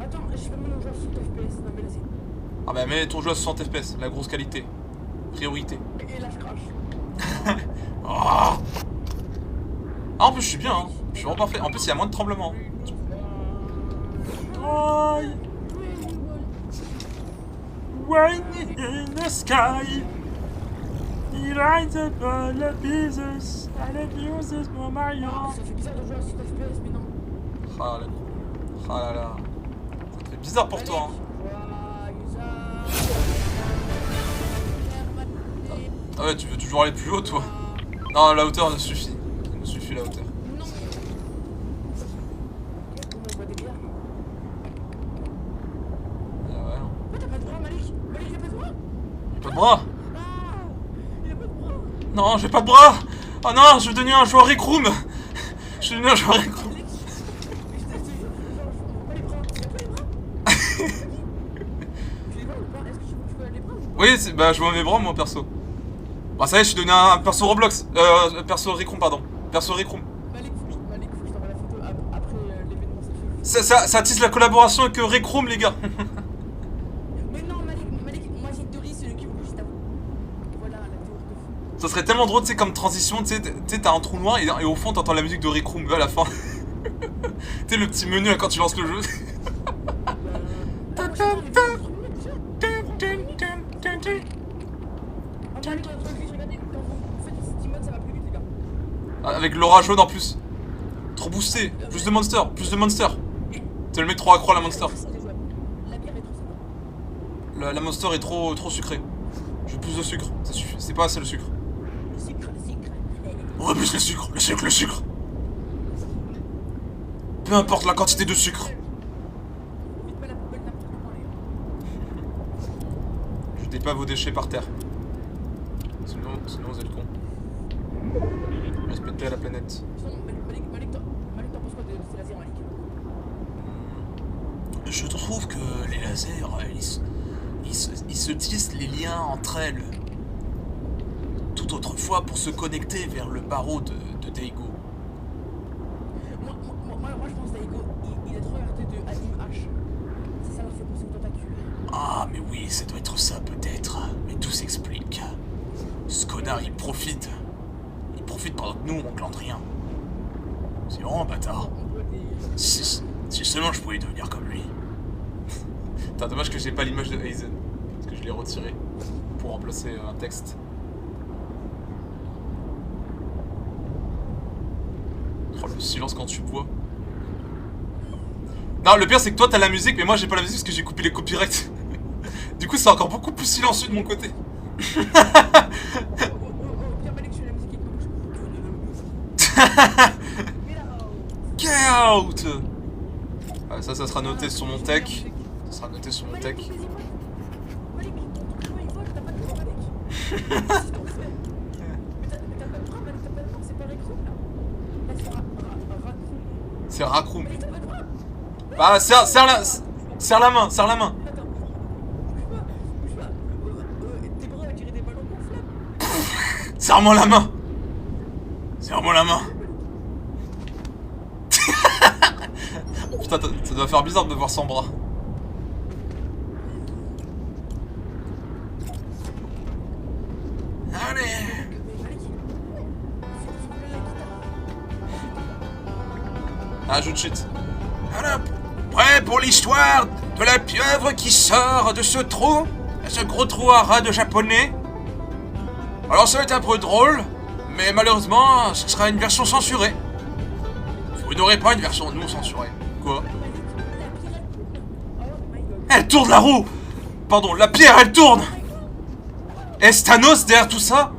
Attends, je fais mon jeu à 60 FPS, non mais là c'est... Ah bah, mets ton jeu à 60 FPS, la grosse qualité. Priorité. Et là je crache. Ah, en plus, je suis bien, hein. Je suis vraiment parfait. En plus, il y a moins de tremblements. Aïe. Wine in the sky. He rides up all the pieces. And it uses for Mario. Ça fait bizarre de jouer à 60 FPS, mais non. Ah là, ah là là. Ça fait bizarre pour toi, hein. Ah ouais, tu veux toujours aller plus haut, toi. Non, la hauteur ne suffit. Ça ne suffit la hauteur. Non. On voit des bières. Ah ouais, non. Pourquoi t'as pas de bras, Malik? Malik, il a pas de bras? J'ai pas de bras. Ah, il a pas de bras. Non, j'ai pas de bras. Oh non, je vais devenir un joueur Rec Room. Je vais devenir un joueur Rec Room. Oui, bah je vois mes bras moi perso. Bah ça y est, je suis devenu un perso Roblox. Perso Rec Room, pardon. Perso Rec Room. Malik, faut que je t'envoie la photo après l'événement. Ça tisse la collaboration avec Rec Room, les gars. Mais non, Malik, moi j'ai une théorie, c'est le cube juste avant. Voilà, la théorie de fou. Ça serait tellement drôle, tu sais, comme transition, tu sais, t'as un trou noir et au fond t'entends la musique de Rec Room à la fin. Tu sais, le petit menu quand tu lances le jeu. Avec l'aura jaune en plus. Trop boosté. Plus de monsters. Plus de monsters. T'es le mec trop accro à la monster. La monster est trop sucrée. Je veux plus de sucre. Ça suffit. C'est pas assez le sucre. Ouais, plus le sucre. Le sucre, le sucre. Peu importe la quantité de sucre. Jetez pas vos déchets par terre. Sinon vous êtes con. Respectez la planète. Malik, t'en penses quoi de ces lasers, Malik? Je trouve que les lasers, ils se tissent les liens entre elles. Tout autrefois pour se connecter vers le barreau de Daigo. Moi je pense Daigo, il a trop regardé de Anime H. C'est ça leur fait penser au tentacule. Ah mais oui, ça doit être ça peut-être. Mais tout s'explique. Ce connard il profite. Il profite pendant que nous on glande rien. C'est vraiment un bâtard. Si seulement je pouvais devenir comme lui. Putain, dommage que j'ai pas l'image de Aizen. Parce que je l'ai retiré pour remplacer un texte. Oh le silence quand tu bois. Non, le pire c'est que toi t'as la musique, mais moi j'ai pas la musique parce que j'ai coupé les copyrights. Du coup c'est encore beaucoup plus silencieux de mon côté. Get out! Ah, ça sera noté sur mon tech. Ça sera noté sur mon tech. C'est Racroom. Bah serre la main, serre la main. Serre-moi la main. Serre-moi la main. Putain, ça doit faire bizarre de me voir sans bras. Allez. Mais Malik, c'est la guitare. Ah, je cheat. Voilà. Prêt pour l'histoire de la pieuvre qui sort de ce trou? Ce gros trou à ras de japonais? Alors ça va être un peu drôle, mais malheureusement, ce sera une version censurée. Vous n'aurez pas une version non censurée. Quoi? Elle tourne la roue! Pardon, la pierre, elle tourne! Est-ce Thanos derrière tout ça?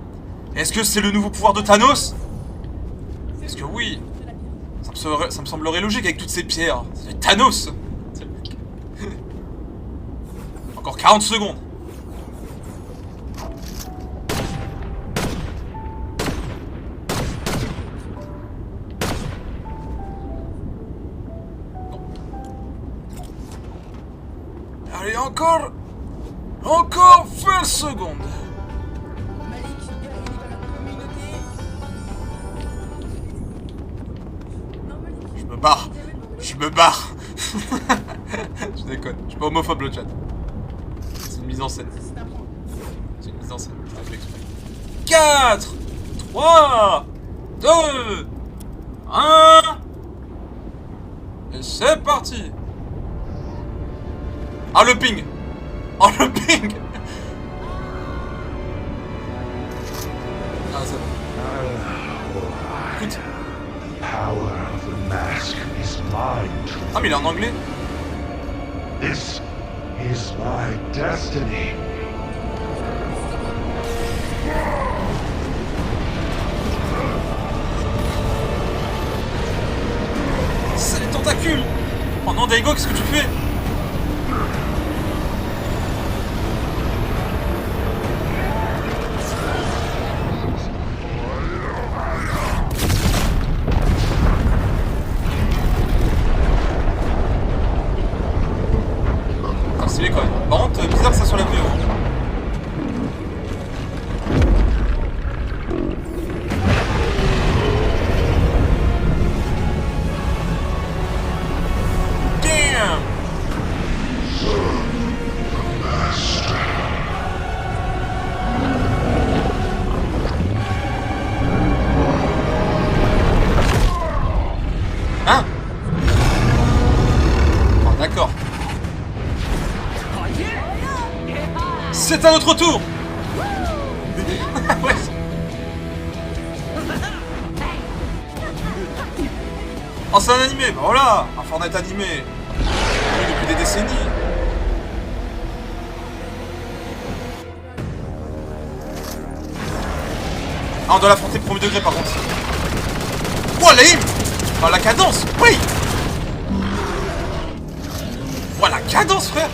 Est-ce que c'est le nouveau pouvoir de Thanos? Est-ce que oui? Ça me semblerait logique avec toutes ces pierres. C'est Thanos! Encore 40 secondes. Allez, encore 20 secondes. Malik, il est dans la communauté. Non, Malik. Je me barre. Je déconne. Je suis pas homophobe le chat. C'est une mise en scène. C'est un point. C'est une mise en scène. Je l'ai fait exprès. 4, 3, 2, 1. Et c'est parti. Ah le ping. Oh le ping. Ah ça va. Écoute. Power of the mask is mine to Ah mais il est en anglais. This is my destiny. C'est les tentacules. Oh non Daigo, qu'est-ce que tu fais? Ah, stylé quand même. Par contre, bizarre que ça soit la vidéo. Damn! Hein? Bon, d'accord. C'est à notre tour. Ouais. Oh, c'est un animé, bah voilà, un Fortnite animé. Oui, depuis des décennies. Ah, on doit l'affronter premier degré par contre. Oh, l'aim. Oh, la cadence, oui. Oh, la cadence, frère.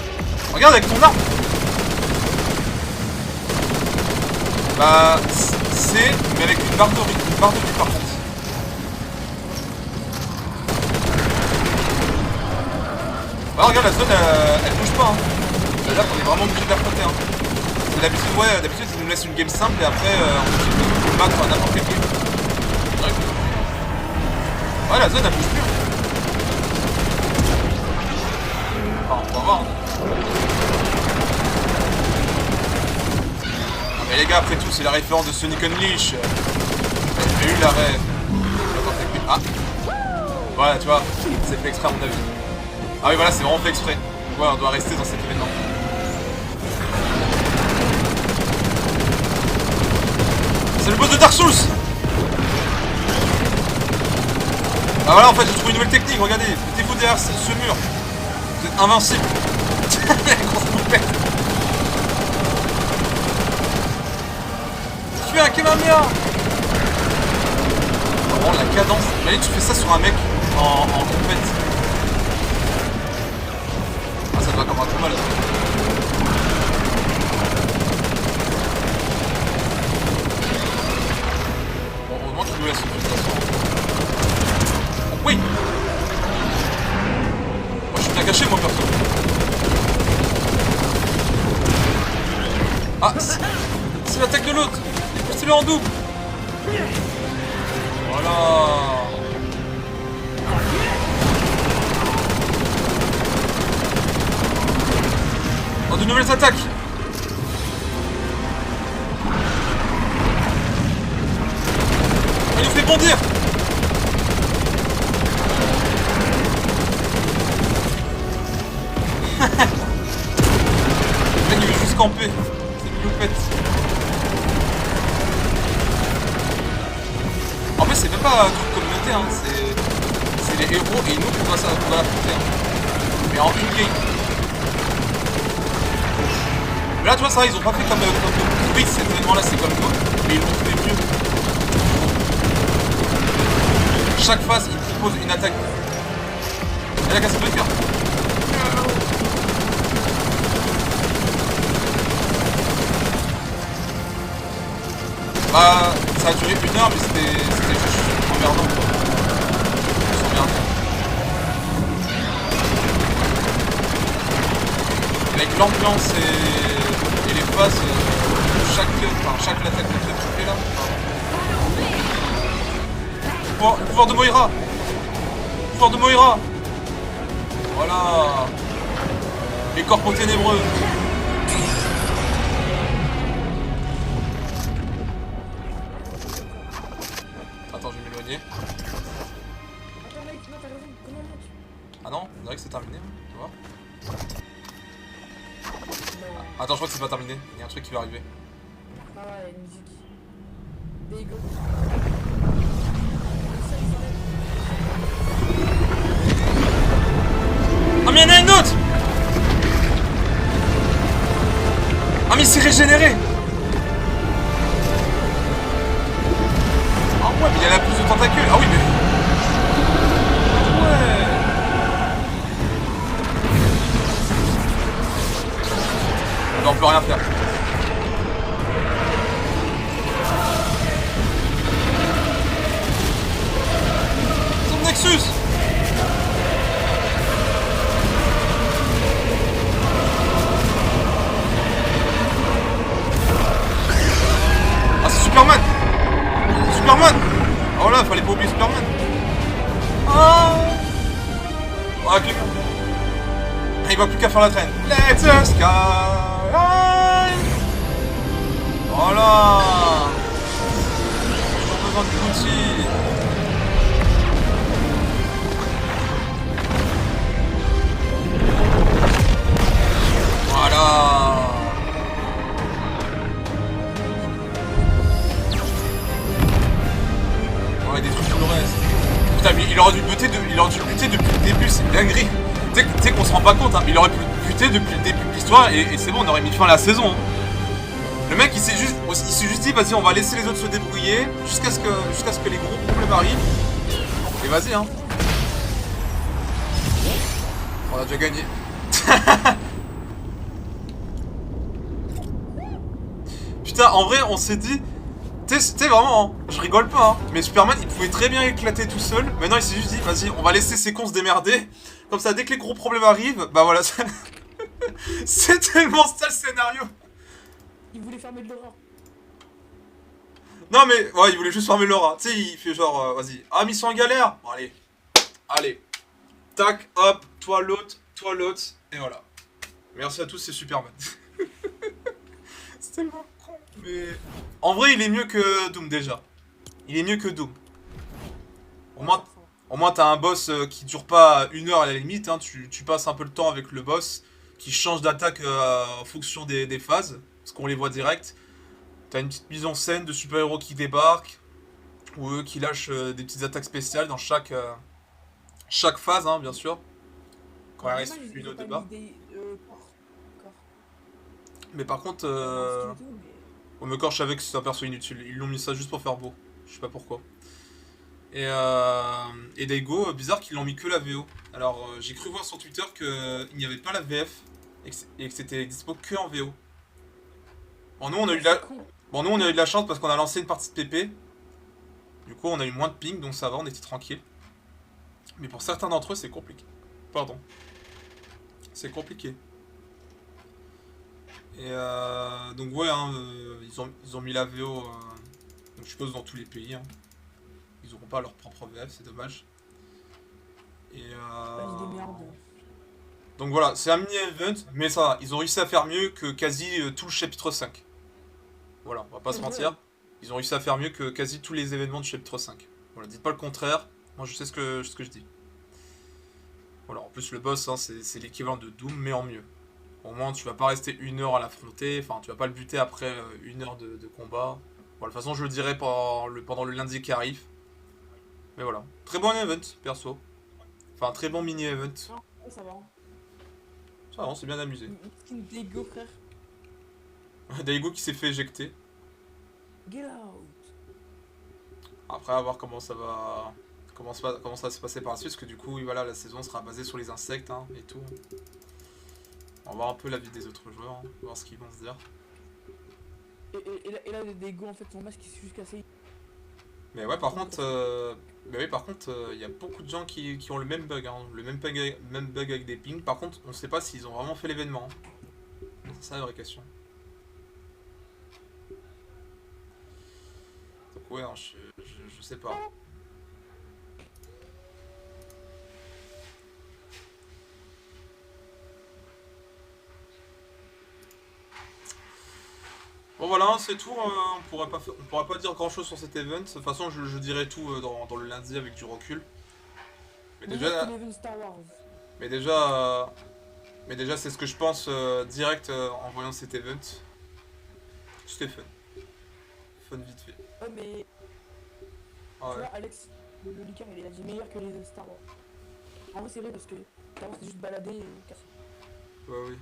Regarde avec ton arme. Bah, c'est, mais avec une barre de rythme, une barre de vie par contre. Bah, regarde, la zone, elle bouge pas. Hein. C'est-à-dire qu'on est vraiment obligé de l'affronter. Hein. Parce que d'habitude, ouais, d'habitude, ils nous laissent une game simple et après, on peut battre à n'importe quel game. Ouais, la zone, elle bouge plus. Enfin, on va voir. Hein. Mais les gars, après tout, c'est la référence de Sonic Unleashed. J'ai eu l'arrêt. Ah. Voilà, tu vois, c'est fait exprès à mon avis. Ah oui, voilà, c'est vraiment fait exprès. Donc voilà, on doit rester dans cet événement. C'est le boss de Dark Souls. Ah voilà, en fait, j'ai trouvé une nouvelle technique, regardez. Mettez-vous derrière ce mur. Vous êtes invincible. La grosse poupette. Tu es un Kemamia. Vraiment, la cadence. Imagine, tu fais ça sur un mec en compète. Ah, ça doit comme un peu mal. Bon, heureusement qu'il nous laisse une toute façon. Oh, oui. Moi, je suis bien caché, moi, perso. Ah, c'est l'attaque de l'autre. Poussez-le en double. Voilà. Oh, de nouvelles attaques. rebondir. Le mec il veut juste camper. C'est une loupette. En fait c'est même pas un truc communauté hein, c'est les héros et nous qu'on doit l'affronter hein. Mais en in-game. Mais là tu vois ça ils ont pas fait comme oui cet événement là c'est comme nous, mais ils l'ont fait mieux. Chaque phase il propose une attaque. Elle a cassé le cœur. Bah ça a duré 1 heure mais c'était juste emmerdant. Juste emmerdant. Avec l'ambiance et les phases, chaque attaque de club que tu fais là. Le pouvoir de Moira. Le pouvoir de Moira. Voilà. Les corpos ténébreux. Attends, je vais m'éloigner. Attends mec, non t'as raison, comment on monte? Ah non, on dirait que c'est terminé, tu vois. Non. Attends, je crois que c'est pas terminé. Il y a un truc qui va arriver. Ah ouais, une musique. There you go. Ah mais il y en a une autre. Ah mais il s'est régénéré. Ah ouais mais il y en a plus de tentacules. Ah oui mais... Ouais. Là on peut rien faire. Son Nexus. Ah c'est Superman. Superman. Oh là fallait pas oublier Superman. Ah. Ah clic. Il va plus qu'à faire la traîne. Let's the sky. Voilà. J'ai besoin de l'outil. Voilà. Ouais, des trucs tout le reste. Putain, mais il aurait dû buter depuis le début, c'est une dinguerie. Tu sais qu'on se rend pas compte, hein, mais il aurait pu buter depuis le début de l'histoire et c'est bon, on aurait mis fin à la saison. Hein. Le mec, il s'est juste dit, vas-y, on va laisser les autres se débrouiller jusqu'à ce que les gros problèmes arrivent. Et vas-y, hein. On a déjà gagné. Putain, en vrai, on s'est dit... Tu sais, vraiment, hein, je rigole pas, hein, mais Superman, il pouvait très bien éclater tout seul. Maintenant, il s'est juste dit, vas-y, on va laisser ces cons se démerder. Comme ça, dès que les gros problèmes arrivent, bah voilà, c'est tellement ça le scénario. Il voulait fermer de l'aura. Non, mais, ouais, il voulait juste fermer l'aura. Tu sais, il fait genre, vas-y, ah, mission en galère. Bon, allez, allez. Tac, hop, toi l'autre, et voilà. Merci à tous, c'est Superman. C'est tellement con. Mais en vrai, il est mieux que Doom déjà. Il est mieux que Doom. Au moins t'as un boss qui dure pas 1 heure à la limite. Hein. Tu passes un peu le temps avec le boss qui change d'attaque en fonction des phases. Parce qu'on les voit direct. T'as une petite mise en scène de super-héros qui débarquent. Ou eux qui lâchent des petites attaques spéciales dans chaque phase, hein, bien sûr. Quand il reste une ou deux barres. Mais par contre... Omekor, je savais que c'était un perso inutile. Ils l'ont mis ça juste pour faire beau. Je sais pas pourquoi. Et Daigo, bizarre qu'ils l'ont mis que la VO. Alors, j'ai cru voir sur Twitter qu'il n'y avait pas la VF. Et que c'était dispo que en VO. Bon, nous, on a eu de la chance parce qu'on a lancé une partie de PP. Du coup, on a eu moins de ping, donc ça va, on était tranquille. Mais pour certains d'entre eux, c'est compliqué. Pardon. C'est compliqué. Et donc ouais, hein, ils ont mis la VO, donc je suppose dans tous les pays. Hein. Ils n'auront pas leur propre VF, c'est dommage. Et donc voilà, c'est un mini-event, mais ça va, ils ont réussi à faire mieux que quasi tout le chapitre 5. Voilà, on va pas se mentir. Ils ont réussi à faire mieux que quasi tous les événements du chapitre 5. Voilà, dites pas le contraire. Moi, je sais ce que je dis. Voilà, en plus, le boss, hein, c'est l'équivalent de Doom, mais en mieux. Au moins, tu vas pas rester 1 heure à l'affronter. Enfin, tu vas pas le buter après 1 heure de combat. Bon, de toute façon, je le dirai pendant le lundi qui arrive. Mais voilà. Très bon event, perso. Enfin, très bon mini-event. Non, ouais, ça va. Hein. Ça va, on s'est bien amusé. Une skin Lego, frère. Daigo qui s'est fait éjecter. Get out. Après, à voir comment ça va... Comment ça va se passer par la suite. Parce que du coup, oui, voilà, la saison sera basée sur les insectes hein, et tout. On va voir un peu l'avis des autres joueurs. Hein, voir ce qu'ils vont se dire. Et là, Lego, en fait, son masque, il s'est juste cassé. Mais ouais, par contre, mais oui, par contre, il y a beaucoup de gens qui ont le même bug, hein, le même bug avec des pings. Par contre, on sait pas s'ils ont vraiment fait l'événement. Hein. C'est ça la vraie question. Donc ouais, non, je sais pas. Bon voilà, c'est tout, on pourra pas dire grand chose sur cet event. De toute façon, je dirai tout dans le lundi avec du recul. Mais déjà, Star Wars. mais déjà, mais déjà c'est ce que je pense direct en voyant cet event. C'était fun. Fun vite fait. Ouais, mais. Ah Tu ouais. vois, Alex, le liqueur, il a dit meilleur que les Star Wars. En vrai, c'est vrai parce que Star Wars, c'est juste balader et casser. Ouais, oui.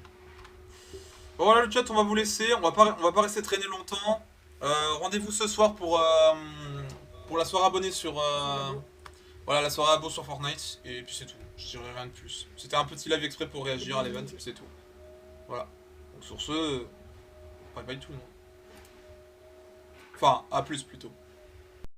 Bon voilà le chat, on va vous laisser, on va pas rester traîner longtemps. Rendez-vous ce soir pour la soirée abonnée sur voilà la soirée abo sur Fortnite et puis c'est tout. Je dirais rien de plus. C'était un petit live exprès pour réagir à l'event et puis c'est tout. Voilà. Donc sur ce, bye bye tout le monde. Enfin, à plus plutôt.